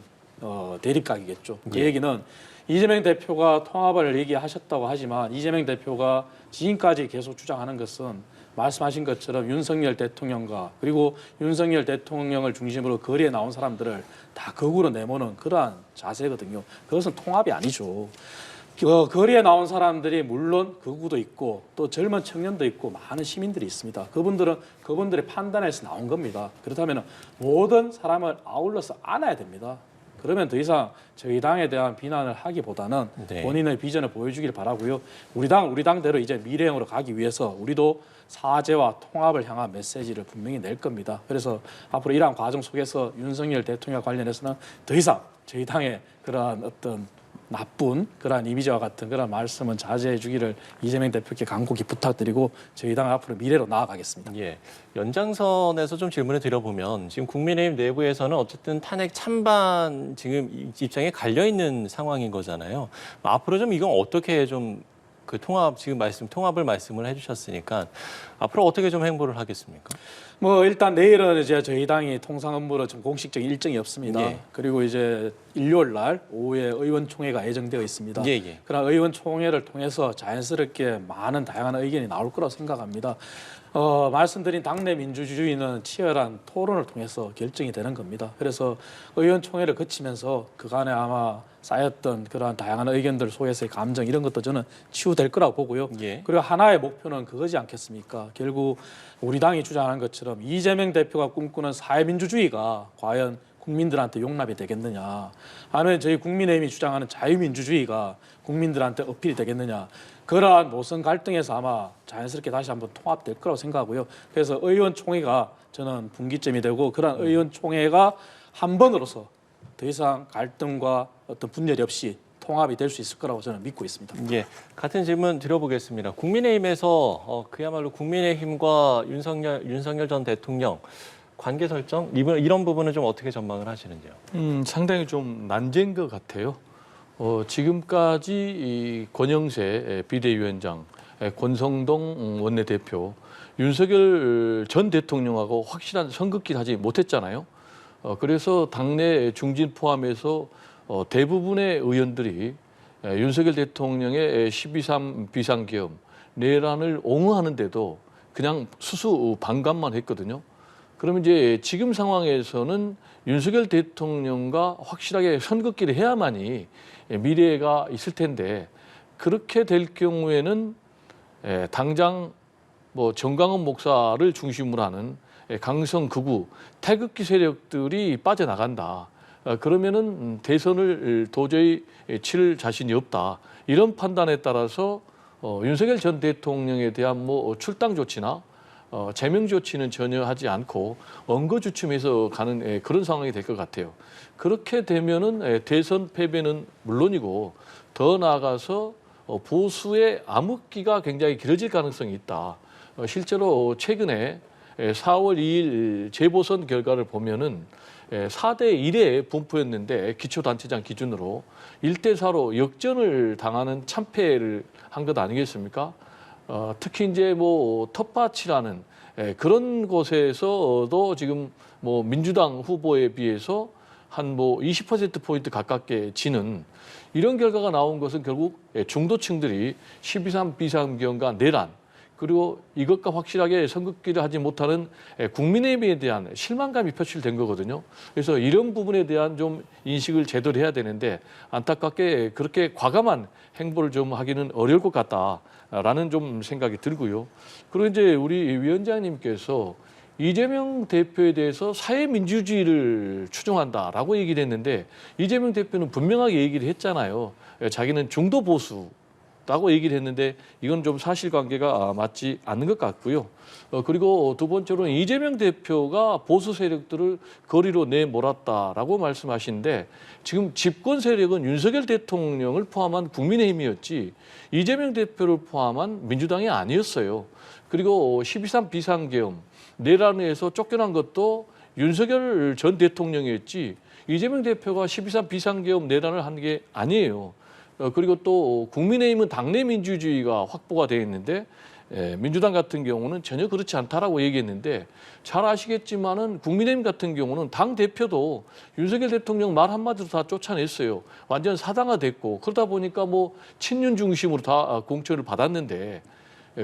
대립각이겠죠. 그 예. 얘기는 이재명 대표가 통합을 얘기하셨다고 하지만 이재명 대표가 지금까지 계속 주장하는 것은 말씀하신 것처럼 윤석열 대통령과 그리고 윤석열 대통령을 중심으로 거리에 나온 사람들을 다 극우로 내모는 그러한 자세거든요. 그것은 통합이 아니죠. 거리에 나온 사람들이 물론 극우도 있고 또 젊은 청년도 있고 많은 시민들이 있습니다. 그분들은 그분들의 판단에서 나온 겁니다. 그렇다면 모든 사람을 아울러서 안아야 됩니다. 그러면 더 이상 저희 당에 대한 비난을 하기보다는 네. 본인의 비전을 보여주길 바라고요. 우리 당대로 이제 미래형으로 가기 위해서 우리도 사죄와 통합을 향한 메시지를 분명히 낼 겁니다. 그래서 앞으로 이러한 과정 속에서 윤석열 대통령과 관련해서는 더 이상 저희 당의 그러한 어떤 나쁜 그러한 이미지와 같은 그런 말씀은 자제해 주기를 이재명 대표께 간곡히 부탁드리고 저희 당 앞으로 미래로 나아가겠습니다. 예. 연장선에서 좀 질문을 드려보면 지금 국민의힘 내부에서는 어쨌든 탄핵 찬반 지금 입장에 갈려 있는 상황인 거잖아요. 앞으로 좀 이건 어떻게 좀 그 통합을 말씀을 해주셨으니까 앞으로 어떻게 좀 행보를 하겠습니까? 뭐 일단 내일은 이제 저희 당이 통상 업무로 좀 공식적인 일정이 없습니다. 예. 그리고 이제 일요일 날 오후에 의원총회가 예정되어 있습니다. 예. 그런 의원총회를 통해서 자연스럽게 많은 다양한 의견이 나올 거라고 생각합니다. 말씀드린 당내 민주주의는 치열한 토론을 통해서 결정이 되는 겁니다. 그래서 의원총회를 거치면서 그간에 아마 쌓였던 그러한 다양한 의견들 속에서의 감정 이런 것도 저는 치유될 거라고 보고요. 예. 그리고 하나의 목표는 그거지 않겠습니까? 결국 우리 당이 주장하는 것처럼 이재명 대표가 꿈꾸는 사회민주주의가 과연 국민들한테 용납이 되겠느냐, 아니면 저희 국민의힘이 주장하는 자유민주주의가 국민들한테 어필이 되겠느냐, 그러한 노선 갈등에서 아마 자연스럽게 다시 한번 통합될 거라고 생각하고요. 그래서 의원총회가 저는 분기점이 되고 그러한 의원총회가 한 번으로서 더 이상 갈등과 어떤 분열이 없이 통합이 될 수 있을 거라고 저는 믿고 있습니다. 예, 같은 질문 드려보겠습니다. 국민의힘에서 그야말로 국민의힘과 윤석열 전 대통령 관계 설정 이런 부분은 좀 어떻게 전망을 하시는지요? 상당히 좀 난제인 것 같아요. 지금까지 이 권영세 비대위원장, 권성동 원내대표, 윤석열 전 대통령하고 확실한 선긋기를 하지 못했잖아요. 그래서 당내 중진 포함해서 대부분의 의원들이 윤석열 대통령의 12.3 비상계엄 내란을 옹호하는데도 그냥 수수 반감만 했거든요. 그러면 이제 지금 상황에서는 윤석열 대통령과 확실하게 선긋기를 해야만이 미래가 있을 텐데 그렇게 될 경우에는 당장 뭐 정강원 목사를 중심으로 하는 강성 극우 태극기 세력들이 빠져나간다. 그러면은 대선을 도저히 치를 자신이 없다. 이런 판단에 따라서 윤석열 전 대통령에 대한 뭐 출당 조치나 제명 조치는 전혀 하지 않고 언거주춤해서 가는 그런 상황이 될 것 같아요. 그렇게 되면은 대선 패배는 물론이고 더 나아가서 보수의 암흑기가 굉장히 길어질 가능성이 있다. 실제로 최근에 4월 2일 재보선 결과를 보면은 4대 1의 분포였는데 기초단체장 기준으로 1대 4로 역전을 당하는 참패를 한 것 아니겠습니까? 특히 이제 뭐 텃밭이라는 그런 곳에서도 지금 뭐 민주당 후보에 비해서 한 뭐 20%포인트 가깝게 지는 이런 결과가 나온 것은 결국 중도층들이 12.3 비상경과 내란 그리고 이것과 확실하게 선긋기를 하지 못하는 국민의힘에 대한 실망감이 표출된 거거든요. 그래서 이런 부분에 대한 좀 인식을 제대로 해야 되는데 안타깝게 그렇게 과감한 행보를 좀 하기는 어려울 것 같다라는 좀 생각이 들고요. 그리고 이제 우리 위원장님께서 이재명 대표에 대해서 사회민주주의를 추종한다라고 얘기를 했는데 이재명 대표는 분명하게 얘기를 했잖아요. 자기는 중도 보수라고 얘기를 했는데 이건 좀 사실관계가 맞지 않는 것 같고요. 그리고 두 번째로는 이재명 대표가 보수 세력들을 거리로 내몰았다라고 말씀하시는데 지금 집권 세력은 윤석열 대통령을 포함한 국민의힘이었지 이재명 대표를 포함한 민주당이 아니었어요. 그리고 12.3 비상계엄 내란에서 쫓겨난 것도 윤석열 전 대통령이었지 이재명 대표가 12.3 비상계엄 내란을 한 게 아니에요. 그리고 또 국민의힘은 당내 민주주의가 확보가 되어 있는데 민주당 같은 경우는 전혀 그렇지 않다라고 얘기했는데 잘 아시겠지만은 국민의힘 같은 경우는 당 대표도 윤석열 대통령 말 한마디로 다 쫓아냈어요. 완전 사당화됐고 그러다 보니까 뭐 친윤 중심으로 다 공천을 받았는데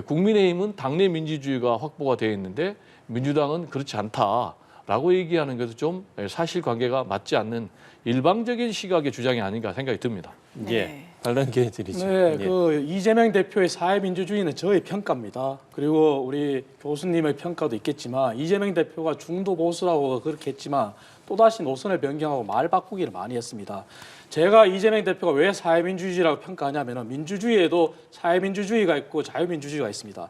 국민의힘은 당내 민주주의가 확보가 되어 있는데 민주당은 그렇지 않다라고 얘기하는 것은 좀 사실관계가 맞지 않는 일방적인 시각의 주장이 아닌가 생각이 듭니다. 네. 예, 반론 기회 드리죠. 네, 예. 그 이재명 대표의 사회민주주의는 저의 평가입니다. 그리고 우리 교수님의 평가도 있겠지만 이재명 대표가 중도 보수라고 그렇게 했지만 또다시 노선을 변경하고 말 바꾸기를 많이 했습니다. 제가 이재명 대표가 왜 사회민주주의라고 평가하냐면 민주주의에도 사회민주주의가 있고 자유민주주의가 있습니다.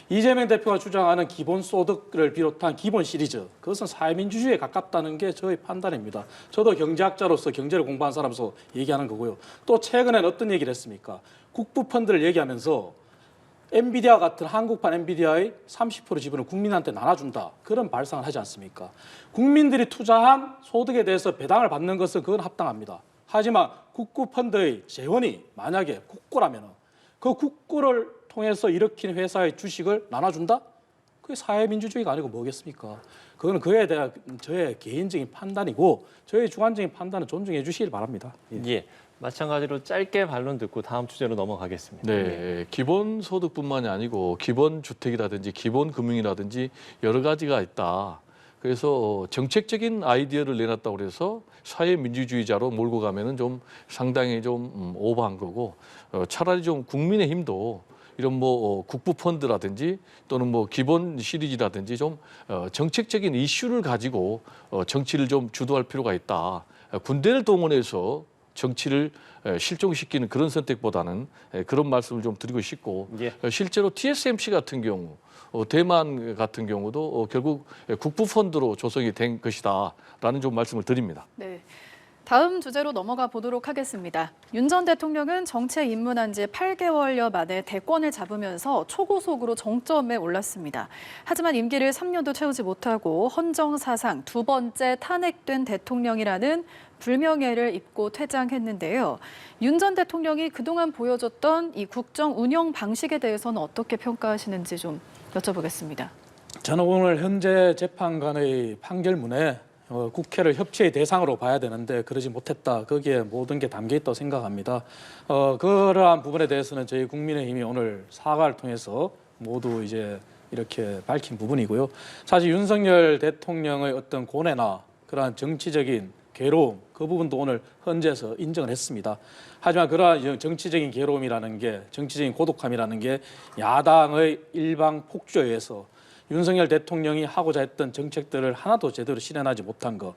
이재명 대표가 주장하는 기본소득을 비롯한 기본 시리즈 그것은 사회민주주의에 가깝다는 게 저의 판단입니다. 저도 경제학자로서 경제를 공부한 사람으로서 얘기하는 거고요. 또 최근에는 어떤 얘기를 했습니까? 국부펀드를 얘기하면서 엔비디아 같은 한국판 엔비디아의 30% 지분을 국민한테 나눠준다. 그런 발상을 하지 않습니까? 국민들이 투자한 소득에 대해서 배당을 받는 것은 그건 합당합니다. 하지만 국부펀드의 재원이 만약에 국고라면 그 국고를 통해서 일으킨 회사의 주식을 나눠준다? 그게 사회민주주의가 아니고 뭐겠습니까? 그거는 그에 대한 저의 개인적인 판단이고 저의 주관적인 판단은 존중해 주시길 바랍니다. 예. 마찬가지로 짧게 반론 듣고 다음 주제로 넘어가겠습니다. 네, 기본소득뿐만이 아니고 기본주택이라든지 기본금융이라든지 여러 가지가 있다. 그래서 정책적인 아이디어를 내놨다고 그래서 사회민주주의자로 몰고 가면은 좀 상당히 좀 오버한 거고 차라리 좀 국민의힘도 이런 뭐 국부펀드라든지 또는 뭐 기본 시리즈라든지 좀 정책적인 이슈를 가지고 정치를 좀 주도할 필요가 있다. 군대를 동원해서 정치를 실종시키는 그런 선택보다는 그런 말씀을 좀 드리고 싶고 예. 실제로 TSMC 같은 경우 대만 같은 경우도 결국 국부펀드로 조성이 된 것이다라는 좀 말씀을 드립니다. 네. 다음 주제로 넘어가 보도록 하겠습니다. 윤 전 대통령은 정치에 입문한 지 8개월여 만에 대권을 잡으면서 초고속으로 정점에 올랐습니다. 하지만 임기를 3년도 채우지 못하고 헌정사상 두 번째 탄핵된 대통령이라는 불명예를 입고 퇴장했는데요. 윤 전 대통령이 그동안 보여줬던 이 국정 운영 방식에 대해서는 어떻게 평가하시는지 좀 여쭤보겠습니다. 저는 오늘 현재 재판관의 판결문에 국회를 협치의 대상으로 봐야 되는데 그러지 못했다. 거기에 모든 게 담겨 있다고 생각합니다. 그러한 부분에 대해서는 저희 국민의힘이 오늘 사과를 통해서 모두 이제 이렇게 밝힌 부분이고요. 사실 윤석열 대통령의 어떤 고뇌나 그러한 정치적인 괴로움 그 부분도 오늘 헌재에서 인정을 했습니다. 하지만 그러한 정치적인 괴로움이라는 게 정치적인 고독함이라는 게 야당의 일방 폭주에 의해서 윤석열 대통령이 하고자 했던 정책들을 하나도 제대로 실현하지 못한 것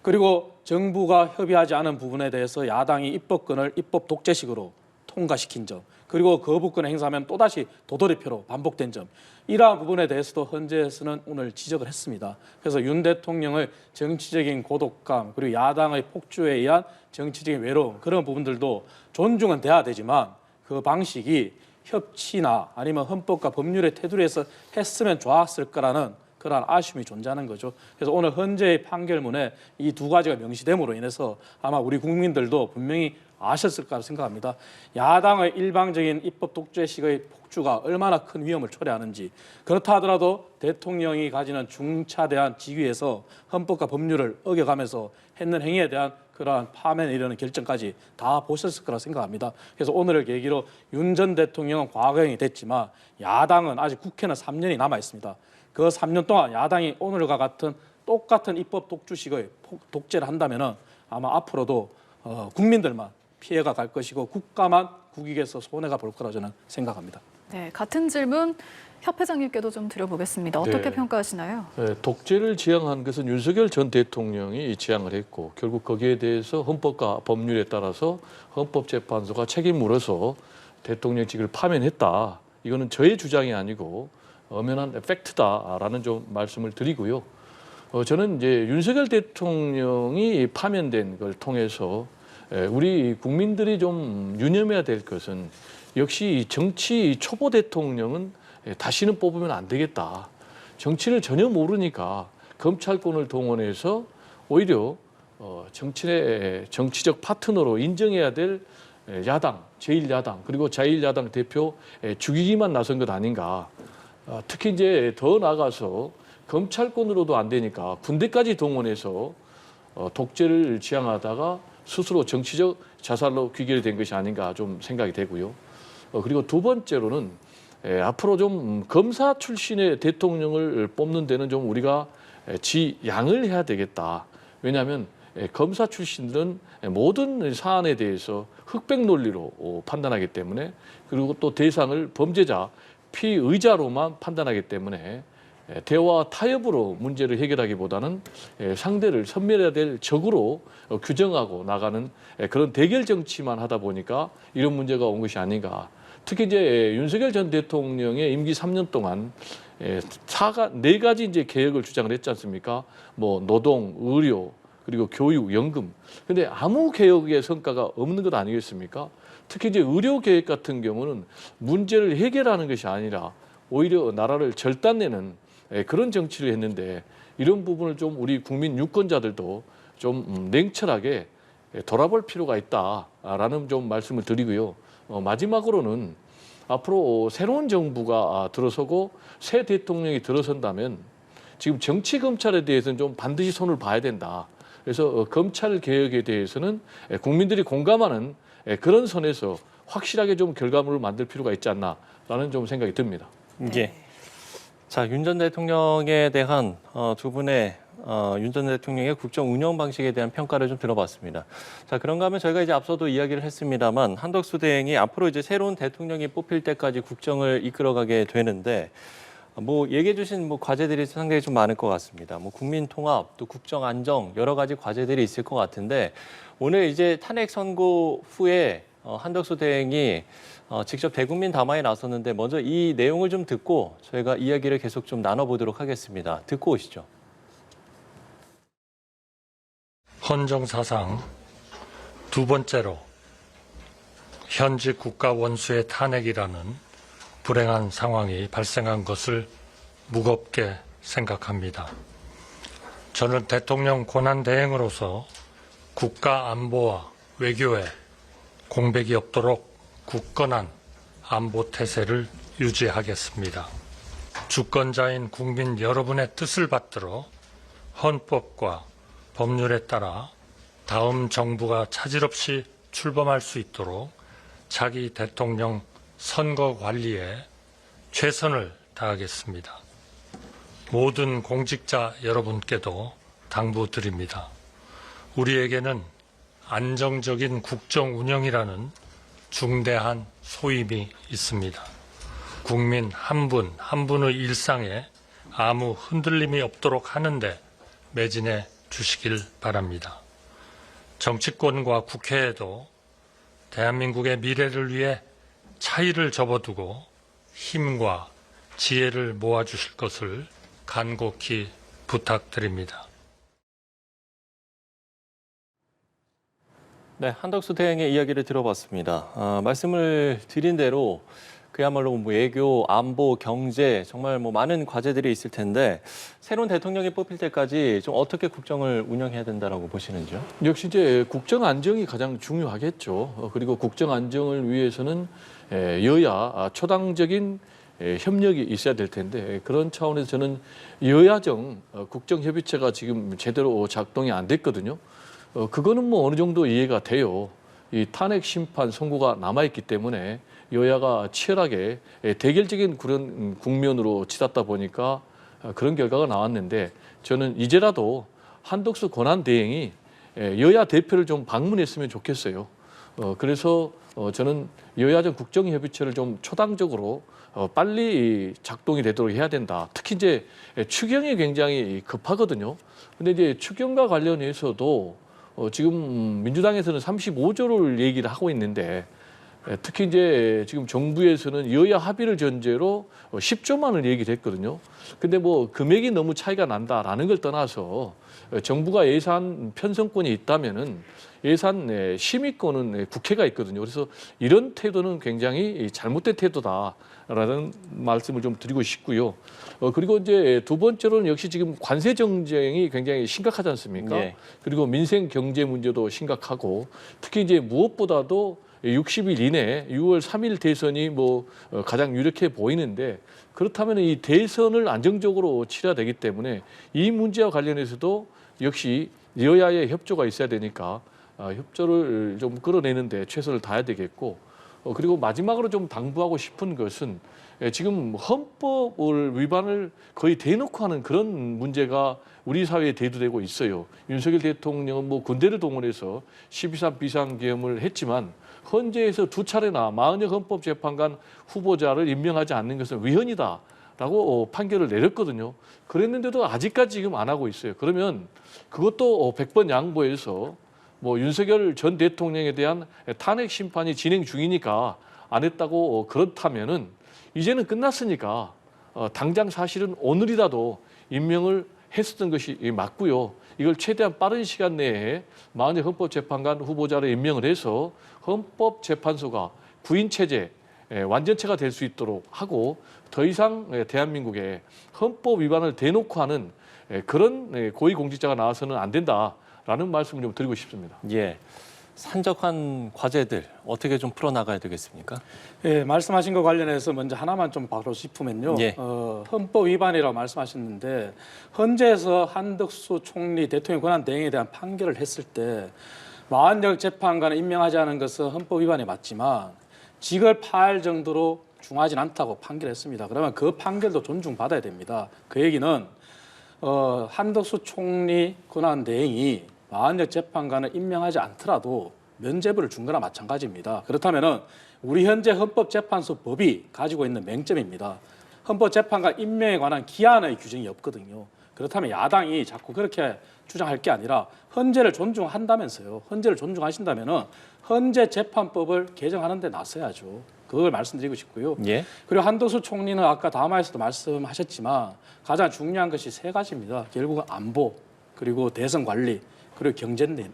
그리고 정부가 협의하지 않은 부분에 대해서 야당이 입법권을 입법 독재식으로 통과시킨 점 그리고 거부권을 행사하면 또다시 도돌이표로 반복된 점 이러한 부분에 대해서도 헌재에서는 오늘 지적을 했습니다. 그래서 윤 대통령의 정치적인 고독감 그리고 야당의 폭주에 의한 정치적인 외로움 그런 부분들도 존중은 돼야 되지만 그 방식이 협치나 아니면 헌법과 법률의 테두리에서 했으면 좋았을 거라는 그러한 아쉬움이 존재하는 거죠. 그래서 오늘 헌재의 판결문에 이 두 가지가 명시됨으로 인해서 아마 우리 국민들도 분명히 아셨을 거라고 생각합니다. 야당의 일방적인 입법 독재식의 폭주가 얼마나 큰 위험을 초래하는지 그렇다 하더라도 대통령이 가지는 중차대한 직위에서 헌법과 법률을 어겨가면서 했는 행위에 대한 그러한 파면에 이르는 결정까지 다 보셨을 거라 생각합니다. 그래서 오늘을 계기로 윤 전 대통령은 과거형이 됐지만 야당은 아직 국회는 3년이 남아 있습니다. 그 3년 동안 야당이 오늘과 같은 똑같은 입법 독주식의 독재를 한다면은 아마 앞으로도 국민들만 피해가 갈 것이고 국가만 국익에서 손해가 볼 거라 저는 생각합니다. 네, 같은 질문 협회장님께도 좀 드려보겠습니다. 어떻게 네. 평가하시나요? 독재를 지향한 것은 윤석열 전 대통령이 지향을 했고 결국 거기에 대해서 헌법과 법률에 따라서 헌법재판소가 책임 물어서 대통령직을 파면했다. 이거는 저의 주장이 아니고 엄연한 팩트다라는 좀 말씀을 드리고요. 저는 이제 윤석열 대통령이 파면된 걸 통해서 우리 국민들이 좀 유념해야 될 것은 역시 정치 초보 대통령은 다시는 뽑으면 안 되겠다. 정치를 전혀 모르니까 검찰권을 동원해서 오히려 정치의 정치적 파트너로 인정해야 될 야당, 제1야당 그리고 제1야당 대표 죽이기만 나선 것 아닌가. 특히 이제 더 나아가서 검찰권으로도 안 되니까 군대까지 동원해서 독재를 지향하다가 스스로 정치적 자살로 귀결된 것이 아닌가 좀 생각이 되고요. 그리고 두 번째로는 앞으로 좀 검사 출신의 대통령을 뽑는 데는 좀 우리가 지양을 해야 되겠다. 왜냐하면 검사 출신들은 모든 사안에 대해서 흑백 논리로 판단하기 때문에 그리고 또 대상을 범죄자, 피의자로만 판단하기 때문에 대화와 타협으로 문제를 해결하기보다는 상대를 섬멸해야 될 적으로 규정하고 나가는 그런 대결 정치만 하다 보니까 이런 문제가 온 것이 아닌가. 특히 이제 윤석열 전 대통령의 임기 3년 동안 4가지 이제 개혁을 주장을 했지 않습니까? 뭐 노동, 의료, 그리고 교육, 연금. 근데 아무 개혁의 성과가 없는 것 아니겠습니까? 특히 이제 의료 개혁 같은 경우는 문제를 해결하는 것이 아니라 오히려 나라를 절단내는 그런 정치를 했는데 이런 부분을 좀 우리 국민 유권자들도 좀 냉철하게 돌아볼 필요가 있다라는 좀 말씀을 드리고요. 마지막으로는 앞으로 새로운 정부가 들어서고 새 대통령이 들어선다면 지금 정치 검찰에 대해서는 좀 반드시 손을 봐야 된다. 그래서 검찰 개혁에 대해서는 국민들이 공감하는 그런 선에서 확실하게 좀 결과물을 만들 필요가 있지 않나라는 좀 생각이 듭니다. 예. 자, 윤 전 대통령에 대한 두 분의 윤 전 대통령의 국정 운영 방식에 대한 평가를 좀 들어봤습니다. 자, 그런가 하면 저희가 이제 앞서도 이야기를 했습니다만 한덕수 대행이 앞으로 이제 새로운 대통령이 뽑힐 때까지 국정을 이끌어가게 되는데 뭐 얘기해 주신 뭐 과제들이 상당히 좀 많을 것 같습니다. 뭐 국민 통합, 또 국정 안정 여러 가지 과제들이 있을 것 같은데 오늘 이제 탄핵 선고 후에 한덕수 대행이 직접 대국민 담화에 나섰는데 먼저 이 내용을 좀 듣고 저희가 이야기를 계속 좀 나눠보도록 하겠습니다. 듣고 오시죠. 헌정사상 두 번째로 현직 국가 원수의 탄핵이라는 불행한 상황이 발생한 것을 무겁게 생각합니다. 저는 대통령 권한대행으로서 국가 안보와 외교에 공백이 없도록 굳건한 안보 태세를 유지하겠습니다. 주권자인 국민 여러분의 뜻을 받들어 헌법과 법률에 따라 다음 정부가 차질 없이 출범할 수 있도록 차기 대통령 선거 관리에 최선을 다하겠습니다. 모든 공직자 여러분께도 당부드립니다. 우리에게는 안정적인 국정 운영이라는 중대한 소임이 있습니다. 국민 한 분 한 분의 일상에 아무 흔들림이 없도록 하는데 매진해 주시길 바랍니다. 정치권과 국회에도 대한민국의 미래를 위해 차이를 접어두고 힘과 지혜를 모아주실 것을 간곡히 부탁드립니다. 네, 한덕수 대행의 이야기를 들어봤습니다. 말씀을 드린 대로 그야말로 뭐 외교, 안보, 경제 정말 뭐 많은 과제들이 있을 텐데 새로운 대통령이 뽑힐 때까지 좀 어떻게 국정을 운영해야 된다라고 보시는지요? 역시 이제 국정 안정이 가장 중요하겠죠. 그리고 국정 안정을 위해서는 여야 초당적인 협력이 있어야 될 텐데 그런 차원에서 저는 여야정 국정협의체가 지금 제대로 작동이 안 됐거든요. 그거는 뭐 어느 정도 이해가 돼요. 이 탄핵 심판 선고가 남아있기 때문에 여야가 치열하게 대결적인 그런 국면으로 치닫다 보니까 그런 결과가 나왔는데 저는 이제라도 한덕수 권한대행이 여야 대표를 좀 방문했으면 좋겠어요. 그래서 저는 여야정 국정협의체를 좀 초당적으로 빨리 작동이 되도록 해야 된다. 특히 이제 추경이 굉장히 급하거든요. 근데 이제 추경과 관련해서도 지금 민주당에서는 35조를 얘기를 하고 있는데 특히 이제 지금 정부에서는 여야 합의를 전제로 10조만을 얘기를 했거든요. 근데 뭐 금액이 너무 차이가 난다라는 걸 떠나서 정부가 예산 편성권이 있다면은 예산 심의권은 국회가 있거든요. 그래서 이런 태도는 굉장히 잘못된 태도다라는 말씀을 좀 드리고 싶고요. 그리고 이제 두 번째로는 역시 지금 관세 정쟁이 굉장히 심각하지 않습니까? 예. 그리고 민생 경제 문제도 심각하고 특히 이제 무엇보다도 60일 이내 6월 3일 대선이 뭐 가장 유력해 보이는데 그렇다면 이 대선을 안정적으로 치러야 되기 때문에 이 문제와 관련해서도 역시 여야의 협조가 있어야 되니까 협조를 좀 끌어내는데 최선을 다해야 되겠고 그리고 마지막으로 좀 당부하고 싶은 것은 지금 헌법을 위반을 거의 대놓고 하는 그런 문제가 우리 사회에 대두되고 있어요. 윤석열 대통령은 뭐 군대를 동원해서 12.3 비상계엄을 했지만 헌재에서 두 차례나 마흔여 헌법재판관 후보자를 임명하지 않는 것은 위헌이다라고 판결을 내렸거든요. 그랬는데도 아직까지 지금 안 하고 있어요. 그러면 그것도 100번 양보해서 뭐 윤석열 전 대통령에 대한 탄핵 심판이 진행 중이니까 안 했다고 그렇다면은 이제는 끝났으니까 당장 사실은 오늘이라도 임명을 했었던 것이 맞고요. 이걸 최대한 빠른 시간 내에 마흔여 헌법재판관 후보자를 임명을 해서 헌법재판소가 구인체제 완전체가 될 수 있도록 하고 더 이상 대한민국에 헌법 위반을 대놓고 하는 그런 고위공직자가 나와서는 안 된다라는 말씀을 좀 드리고 싶습니다. 예. 산적한 과제들 어떻게 좀 풀어나가야 되겠습니까? 예, 말씀하신 것 관련해서 먼저 하나만 좀 바로 짚으면요. 예. 헌법 위반이라고 말씀하셨는데 헌재에서 한덕수 총리 대통령 권한 대행에 대한 판결을 했을 때 마흔여 재판관을 임명하지 않은 것은 헌법 위반이 맞지만 직을 파할 정도로 중하진 않다고 판결했습니다. 그러면 그 판결도 존중받아야 됩니다. 그 얘기는 한덕수 총리 권한 대행이 마흔여 재판관을 임명하지 않더라도 면죄부를 준 거나 마찬가지입니다. 그렇다면은 우리 현재 헌법재판소 법이 가지고 있는 맹점입니다. 헌법재판관 임명에 관한 기한의 규정이 없거든요. 그렇다면 야당이 자꾸 그렇게 주장할 게 아니라 헌재를 존중한다면서요. 헌재를 존중하신다면은 헌재 재판법을 개정하는 데 나서야죠. 그걸 말씀드리고 싶고요. 예. 그리고 한덕수 총리는 아까 담화에서도 말씀하셨지만 가장 중요한 것이 세 가지입니다. 결국은 안보, 그리고 대선 관리, 그리고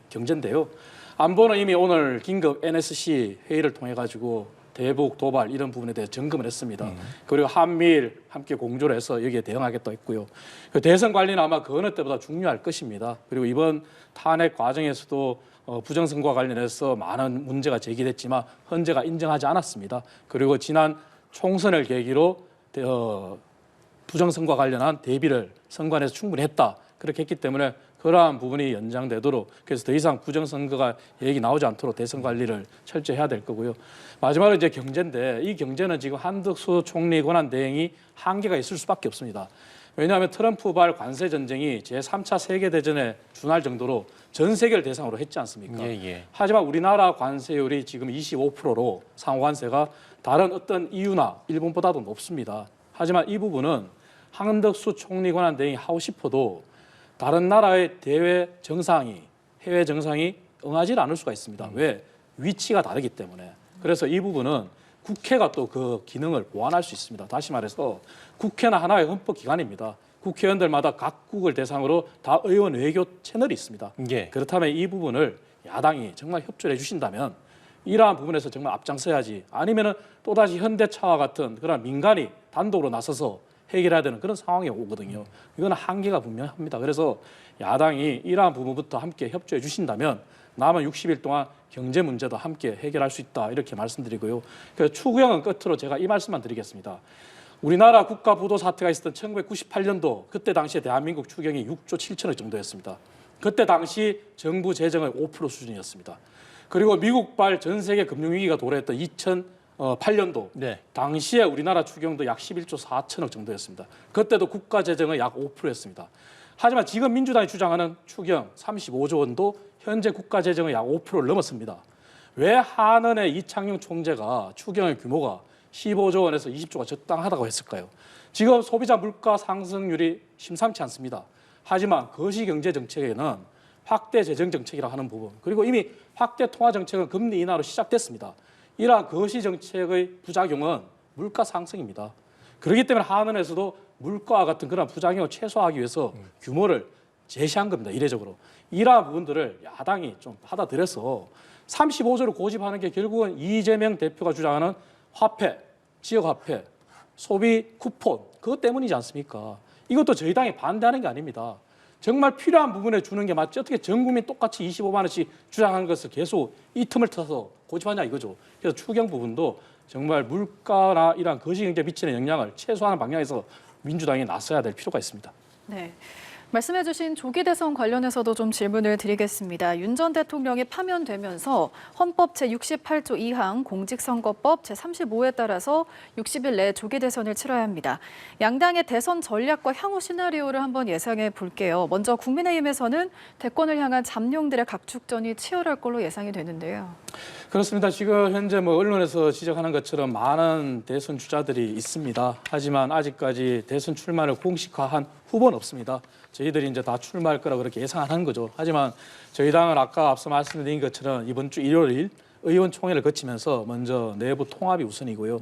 경제인데요. 안보는 이미 오늘 긴급 NSC 회의를 통해 가지고 대북 도발 이런 부분에 대해 점검을 했습니다. 그리고 한미일 함께 공조를 해서 여기에 대응하겠다 했고요. 그 대선 관리는 아마 그 어느 때보다 중요할 것입니다. 그리고 이번 탄핵 과정에서도 부정선거와 관련해서 많은 문제가 제기됐지만 헌재가 인정하지 않았습니다. 그리고 지난 총선을 계기로 부정선거와 관련한 대비를 선관에서 충분히 했다. 그렇게 했기 때문에 그러한 부분이 연장되도록 그래서 더 이상 부정선거가 얘기 나오지 않도록 대선 관리를 철저히 해야 될 거고요. 마지막으로 이제 경제인데 이 경제는 지금 한덕수 총리 권한 대행이 한계가 있을 수밖에 없습니다. 왜냐하면 트럼프발 관세 전쟁이 제3차 세계대전에 준할 정도로 전 세계를 대상으로 했지 않습니까? 하지만 우리나라 관세율이 지금 25%로 상호관세가 다른 어떤 EU나 일본보다도 높습니다. 하지만 이 부분은 한덕수 총리 권한 대행이 하고 싶어도 다른 나라의 해외 정상이 응하지 않을 수가 있습니다. 왜? 위치가 다르기 때문에. 그래서 이 부분은 국회가 또 그 기능을 보완할 수 있습니다. 다시 말해서 국회는 하나의 헌법기관입니다. 국회의원들마다 각국을 대상으로 다 의원 외교 채널이 있습니다. 그렇다면 이 부분을 야당이 정말 협조를 해주신다면 이러한 부분에서 정말 앞장서야지 아니면은 또다시 현대차와 같은 그런 민간이 단독으로 나서서 해결해야 되는 그런 상황이 오거든요. 이거는 한계가 분명합니다. 그래서 야당이 이러한 부분부터 함께 협조해 주신다면 남은 60일 동안 경제 문제도 함께 해결할 수 있다 이렇게 말씀드리고요. 그래서 추구형은 끝으로 제가 이 말씀만 드리겠습니다. 우리나라 국가 부도 사태가 있었던 1998년도 그때 당시에 대한민국 추경이 6조 7천억 정도였습니다. 그때 당시 정부 재정의 5% 수준이었습니다. 그리고 미국발 전 세계 금융위기가 도래했던 2008년도 당시에 우리나라 추경도 약 11조 4천억 정도였습니다. 그때도 국가 재정의 약 5%였습니다. 하지만 지금 민주당이 주장하는 추경 35조 원도 현재 국가 재정의 약 5%를 넘었습니다. 왜 한은의 이창용 총재가 추경의 규모가 15조 원에서 20조가 적당하다고 했을까요? 지금 소비자 물가 상승률이 심상치 않습니다. 하지만 거시경제 정책에는 확대 재정 정책이라고 하는 부분 그리고 이미 확대 통화 정책은 금리 인하로 시작됐습니다. 이러한 거시 정책의 부작용은 물가 상승입니다. 그렇기 때문에 한은에서도 물가와 같은 그런 부작용을 최소화하기 위해서 규모를 제시한 겁니다. 이례적으로. 이러한 부분들을 야당이 좀 받아들여서 35조를 고집하는 게 결국은 이재명 대표가 주장하는 화폐, 지역화폐, 소비 쿠폰 그것 때문이지 않습니까? 이것도 저희 당이 반대하는 게 아닙니다. 정말 필요한 부분에 주는 게 맞지 어떻게 전 국민 똑같이 25만 원씩 주장하는 것을 계속 이 틈을 타서 고집하냐 이거죠. 그래서 추경 부분도 정말 물가나 이러한 거시경제에 미치는 영향을 최소화하는 방향에서 민주당이 나서야 될 필요가 있습니다. 네. 말씀해주신 조기 대선 관련해서도 좀 질문을 드리겠습니다. 윤 전 대통령이 파면되면서 헌법 제68조 2항 공직선거법 제35에 따라서 60일 내에 조기 대선을 치러야 합니다. 양당의 대선 전략과 향후 시나리오를 한번 예상해 볼게요. 먼저 국민의힘에서는 대권을 향한 잠룡들의 각축전이 치열할 걸로 예상이 되는데요. 그렇습니다. 지금 현재 언론에서 지적하는 것처럼 많은 대선 주자들이 있습니다. 하지만 아직까지 대선 출마를 공식화한 후보는 없습니다. 저희들이 이제 다 출마할 거라 그렇게 예상하는 거죠. 하지만 저희 당은 아까 앞서 말씀드린 것처럼 이번 주 일요일 의원총회를 거치면서 먼저 내부 통합이 우선이고요.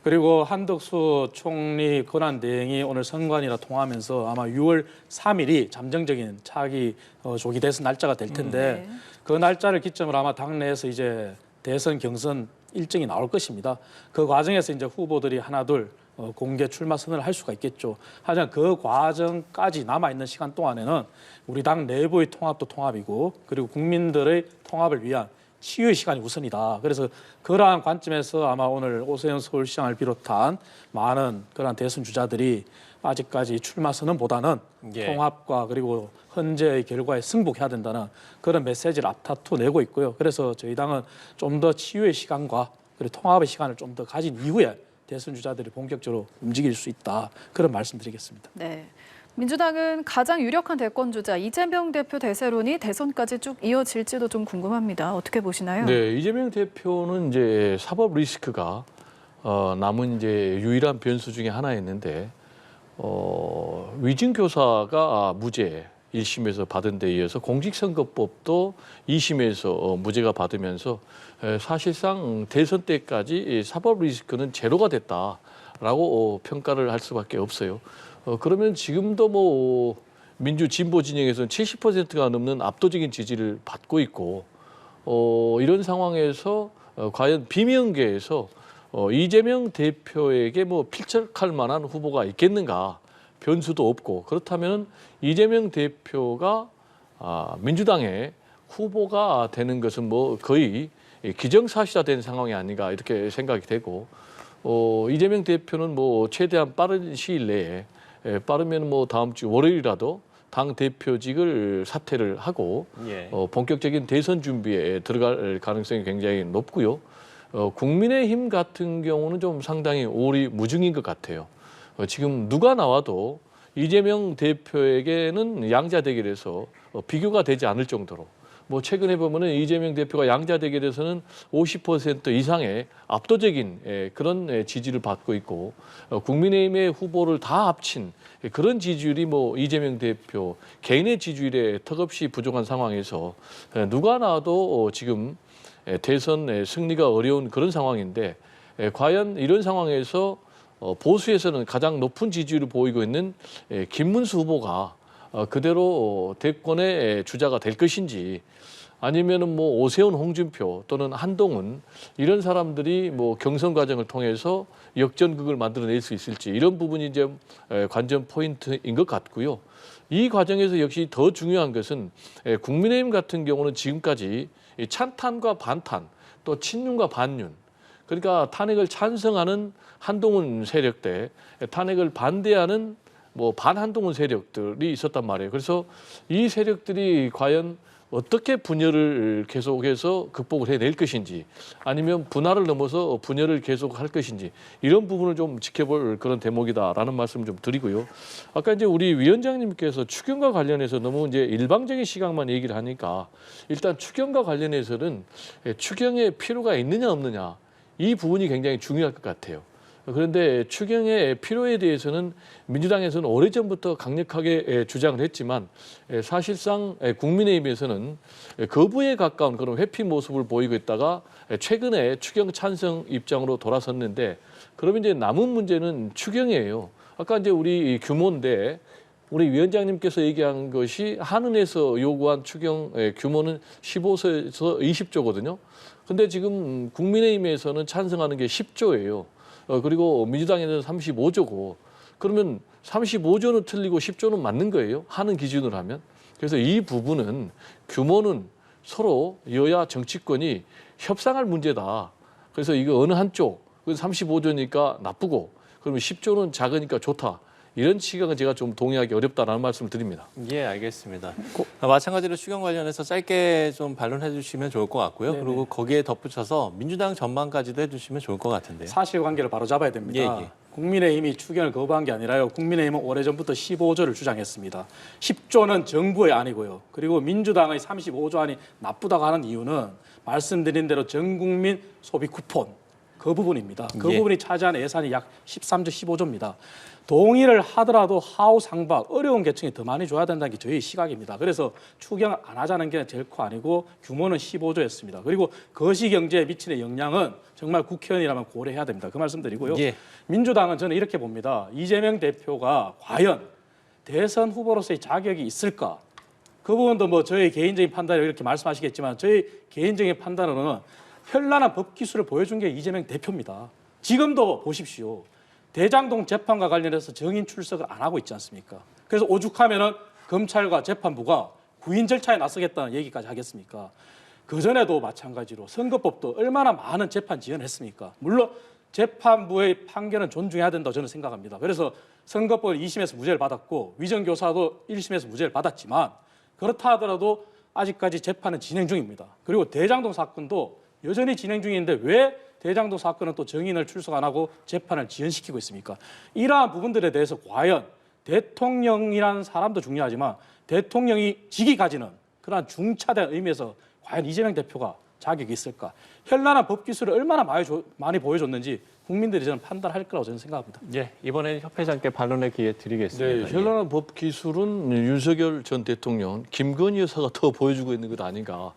그리고 한덕수 총리 권한 대행이 오늘 선관위라 통화하면서 아마 6월 3일이 잠정적인 차기 조기 대선 날짜가 될 텐데 그 날짜를 기점으로 아마 당내에서 이제 대선 경선 일정이 나올 것입니다. 그 과정에서 이제 후보들이 하나둘 공개 출마 선언을 할 수가 있겠죠. 하지만 그 과정까지 남아있는 시간 동안에는 우리 당 내부의 통합도 통합이고 그리고 국민들의 통합을 위한 치유의 시간이 우선이다. 그래서 그러한 관점에서 아마 오늘 오세훈 서울시장을 비롯한 많은 그러한 대선 주자들이 아직까지 출마 선언보다는 통합과 그리고 현재의 결과에 승복해야 된다는 그런 메시지를 앞다투 내고 있고요. 그래서 저희 당은 좀 더 치유의 시간과 그리고 통합의 시간을 좀 더 가진 이후에 대선 주자들이 본격적으로 움직일 수 있다. 그런 말씀드리겠습니다. 네. 민주당은 가장 유력한 대권 주자 이재명 대표 대세론이 대선까지 쭉 이어질지도 좀 궁금합니다. 어떻게 보시나요? 네, 이재명 대표는 이제 사법 리스크가 남은 이제 유일한 변수 중에 하나였는데 위증 교사가 무죄 1심에서 받은 데 이어서 공직선거법도 2심에서 무죄가 받으면서 사실상 대선 때까지 사법 리스크는 제로가 됐다라고 평가를 할 수밖에 없어요. 그러면 지금도 뭐 민주 진보 진영에서는 70%가 넘는 압도적인 지지를 받고 있고 이런 상황에서 과연 비명계에서 이재명 대표에게 뭐 필적할 만한 후보가 있겠는가? 변수도 없고 그렇다면 이재명 대표가 민주당의 후보가 되는 것은 뭐 거의 기정사실화된 상황이 아닌가 이렇게 생각이 되고 이재명 대표는 뭐 최대한 빠른 시일 내에 빠르면 뭐 다음 주 월요일이라도 당 대표직을 사퇴를 하고 예. 본격적인 대선 준비에 들어갈 가능성이 굉장히 높고요. 국민의힘 같은 경우는 좀 상당히 오리무중인 것 같아요. 지금 누가 나와도 이재명 대표에게는 양자 대결에서 비교가 되지 않을 정도로 뭐 최근에 보면은 이재명 대표가 양자 대결에서는 50% 이상의 압도적인 그런 지지를 받고 있고 국민의힘의 후보를 다 합친 그런 지지율이 뭐 이재명 대표 개인의 지지율에 턱없이 부족한 상황에서 누가 나와도 지금 대선 승리가 어려운 그런 상황인데 과연 이런 상황에서 보수에서는 가장 높은 지지율을 보이고 있는 김문수 후보가 그대로 대권의 주자가 될 것인지 아니면은 뭐 오세훈, 홍준표 또는 한동훈 이런 사람들이 뭐 경선 과정을 통해서 역전극을 만들어낼 수 있을지 이런 부분이 이제 관전 포인트인 것 같고요. 이 과정에서 역시 더 중요한 것은 국민의힘 같은 경우는 지금까지 찬탄과 반탄 또 친윤과 반윤 그러니까 탄핵을 찬성하는 한동훈 세력대 탄핵을 반대하는 뭐 반한동훈 세력들이 있었단 말이에요. 그래서 이 세력들이 과연 어떻게 분열을 계속해서 극복을 해낼 것인지 아니면 분화를 넘어서 분열을 계속할 것인지 이런 부분을 좀 지켜볼 그런 대목이다라는 말씀을 좀 드리고요. 아까 이제 우리 위원장님께서 추경과 관련해서 너무 이제 일방적인 시각만 얘기를 하니까 일단 추경과 관련해서는 추경의 필요가 있느냐 없느냐 이 부분이 굉장히 중요할 것 같아요. 그런데 추경의 필요에 대해서는 민주당에서는 오래전부터 강력하게 주장을 했지만 사실상 국민의힘에서는 거부에 가까운 그런 회피 모습을 보이고 있다가 최근에 추경 찬성 입장으로 돌아섰는데 그러면 이제 남은 문제는 추경이에요. 아까 이제 우리 규모인데 우리 위원장님께서 얘기한 것이 한은에서 요구한 추경 규모는 15조에서 20조거든요. 근데 지금 국민의힘에서는 찬성하는 게 10조예요. 그리고 민주당에는 35조고 그러면 35조는 틀리고 10조는 맞는 거예요. 하는 기준으로 하면. 그래서 이 부분은 규모는 서로 여야 정치권이 협상할 문제다. 그래서 이거 어느 한쪽 35조니까 나쁘고 그러면 10조는 작으니까 좋다. 이런 시각은 제가 좀 동의하기 어렵다라는 말씀을 드립니다. 예, 알겠습니다. 마찬가지로 추경 관련해서 짧게 좀 반론해 주시면 좋을 것 같고요. 네네. 그리고 거기에 덧붙여서 민주당 전망까지도 해주시면 좋을 것 같은데요. 사실관계를 바로 잡아야 됩니다. 예, 예. 국민의힘이 추경을 거부한 게 아니라요. 국민의힘은 오래전부터 15조를 주장했습니다. 10조는 정부의 안이고요. 그리고 민주당의 35조 안이 나쁘다고 하는 이유는 말씀드린 대로 전국민 소비 쿠폰 그 부분입니다. 그 예. 부분이 차지하는 예산이 약 13조 15조입니다. 동의를 하더라도 하우 상박 어려운 계층이 더 많이 줘야 된다는 게 저희 시각입니다. 그래서 추경 안 하자는 게 결코 아니고 규모는 15조였습니다. 그리고 거시경제에 미치는 영향은 정말 국회의원이라면 고려해야 됩니다. 그 말씀드리고요. 예. 민주당은 저는 이렇게 봅니다. 이재명 대표가 과연 대선 후보로서의 자격이 있을까? 그 부분도 뭐 저희 개인적인 판단이라고 이렇게 말씀하시겠지만 저희 개인적인 판단으로는 현란한 법 기술을 보여준 게 이재명 대표입니다. 지금도 보십시오. 대장동 재판과 관련해서 정인 출석을 안 하고 있지 않습니까? 그래서 오죽하면은 검찰과 재판부가 구인 절차에 나서겠다는 얘기까지 하겠습니까? 그전에도 마찬가지로 선거법도 얼마나 많은 재판 지연을 했습니까? 물론 재판부의 판결은 존중해야 된다고 저는 생각합니다. 그래서 선거법을 2심에서 무죄를 받았고 위정교사도 1심에서 무죄를 받았지만 그렇다 하더라도 아직까지 재판은 진행 중입니다. 그리고 대장동 사건도 여전히 진행 중인데 왜 대장동 사건은 또 정인을 출석 안 하고 재판을 지연시키고 있습니까? 이러한 부분들에 대해서 과연 대통령이라는 사람도 중요하지만 대통령이 직위 가지는 그러한 중차대한 의미에서 과연 이재명 대표가 자격이 있을까? 현란한 법 기술을 얼마나 많이 보여줬는지 국민들이 저는 판단할 거라고 저는 생각합니다. 예, 이번에 협회장께 반론의 기회 드리겠습니다. 네, 현란한 법 기술은 윤석열 전 대통령, 김건희 여사가 더 보여주고 있는 것 아닌가.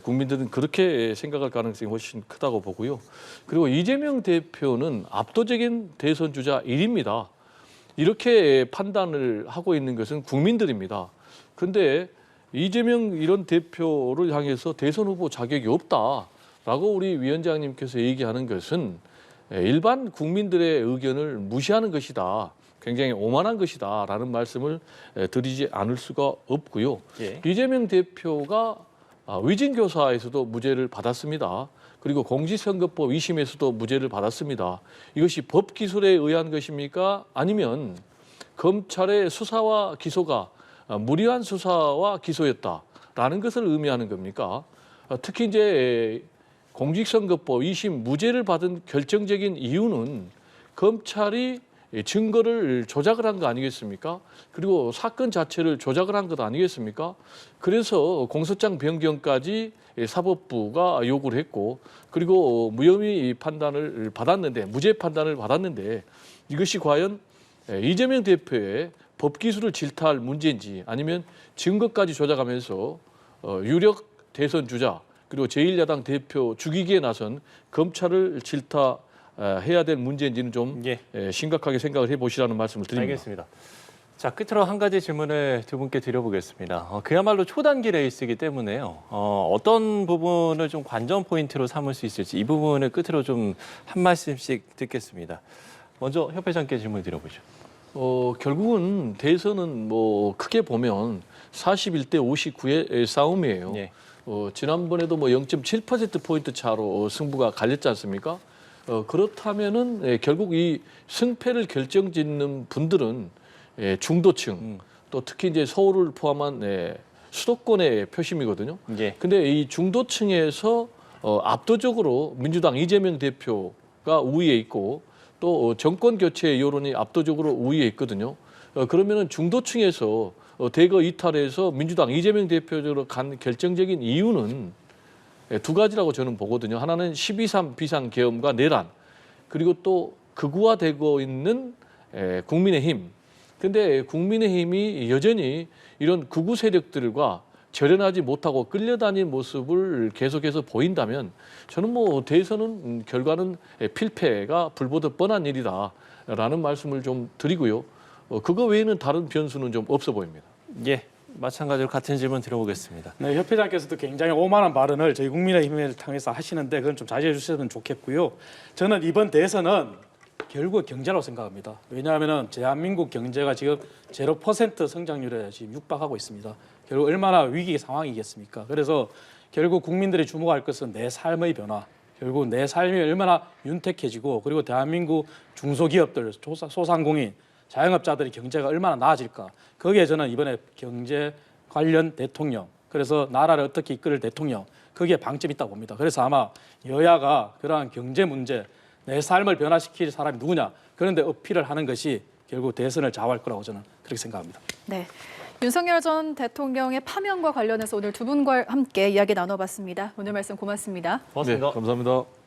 국민들은 그렇게 생각할 가능성이 훨씬 크다고 보고요. 그리고 이재명 대표는 압도적인 대선 주자 1위입니다. 이렇게 판단을 하고 있는 것은 국민들입니다. 그런데 이재명 이런 대표를 향해서 대선 후보 자격이 없다라고 우리 위원장님께서 얘기하는 것은 일반 국민들의 의견을 무시하는 것이다. 굉장히 오만한 것이다라는 말씀을 드리지 않을 수가 없고요. 예. 이재명 대표가 위증교사에서도 무죄를 받았습니다. 그리고 공직선거법 2심에서도 무죄를 받았습니다. 이것이 법 기술에 의한 것입니까? 아니면 검찰의 수사와 기소가 무리한 수사와 기소였다라는 것을 의미하는 겁니까? 특히 이제 공직선거법 2심 무죄를 받은 결정적인 이유는 검찰이 증거를 조작을 한 거 아니겠습니까? 그리고 사건 자체를 조작을 한 것 아니겠습니까? 그래서 공소장 변경까지 사법부가 요구를 했고, 그리고 무혐의 판단을 받았는데, 무죄 판단을 받았는데, 이것이 과연 이재명 대표의 법기술을 질타할 문제인지, 아니면 증거까지 조작하면서 유력 대선 주자 그리고 제1야당 대표 죽이기에 나선 검찰을 질타해야 될 문제인지는 좀 예. 심각하게 생각을 해보시라는 말씀을 드립니다. 알겠습니다. 자, 끝으로 한 가지 질문을 두 분께 드려보겠습니다. 그야말로 초단기 레이스이기 때문에요. 어떤 부분을 좀 관전 포인트로 삼을 수 있을지 이 부분을 끝으로 좀 한 말씀씩 듣겠습니다. 먼저 협회장께 질문 드려보죠. 결국은 대선은 뭐 크게 보면 41대 59의 싸움이에요. 예. 지난번에도 뭐 0.7%포인트 차로 승부가 갈렸지 않습니까? 그렇다면은 결국 이 승패를 결정짓는 분들은 중도층, 또 특히 이제 서울을 포함한 수도권의 표심이거든요. 예. 근데 이 중도층에서 압도적으로 민주당 이재명 대표가 우위에 있고 또 정권 교체 여론이 압도적으로 우위에 있거든요. 그러면은 중도층에서 대거 이탈해서 민주당 이재명 대표적으로 간 결정적인 이유는 두 가지라고 저는 보거든요. 하나는 12.3 비상계엄과 내란, 그리고 또 극우화되고 있는 국민의힘. 근데 국민의힘이 여전히 이런 극우 세력들과 절연하지 못하고 끌려다니는 모습을 계속해서 보인다면 저는 뭐 대선은 결과는 필패가 불보듯 뻔한 일이다라는 말씀을 좀 드리고요. 그거 외에는 다른 변수는 좀 없어 보입니다. 예. 마찬가지로 같은 질문 드려보겠습니다. 네, 협회장께서도 굉장히 오만한 발언을 저희 국민의힘을 통해서 하시는데 그건 좀 자제해 주셨으면 좋겠고요. 저는 이번 대선은 결국 경제라고 생각합니다. 왜냐하면 대한민국 경제가 지금 0% 성장률에 지금 육박하고 있습니다. 결국 얼마나 위기 상황이겠습니까? 그래서 결국 국민들이 주목할 것은 내 삶의 변화. 결국 내 삶이 얼마나 윤택해지고, 그리고 대한민국 중소기업들, 소상공인, 자영업자들의 경제가 얼마나 나아질까. 거기에 저는 이번에 경제 관련 대통령, 그래서 나라를 어떻게 이끌 대통령, 거기에 방점이 있다고 봅니다. 그래서 아마 여야가 그러한 경제 문제, 내 삶을 변화시킬 사람이 누구냐, 그런데 어필을 하는 것이 결국 대선을 좌우할 거라고 저는 그렇게 생각합니다. 네. 윤석열 전 대통령의 파면과 관련해서 오늘 두 분과 함께 이야기 나눠봤습니다. 오늘 말씀 고맙습니다. 고맙습니다. 네, 감사합니다.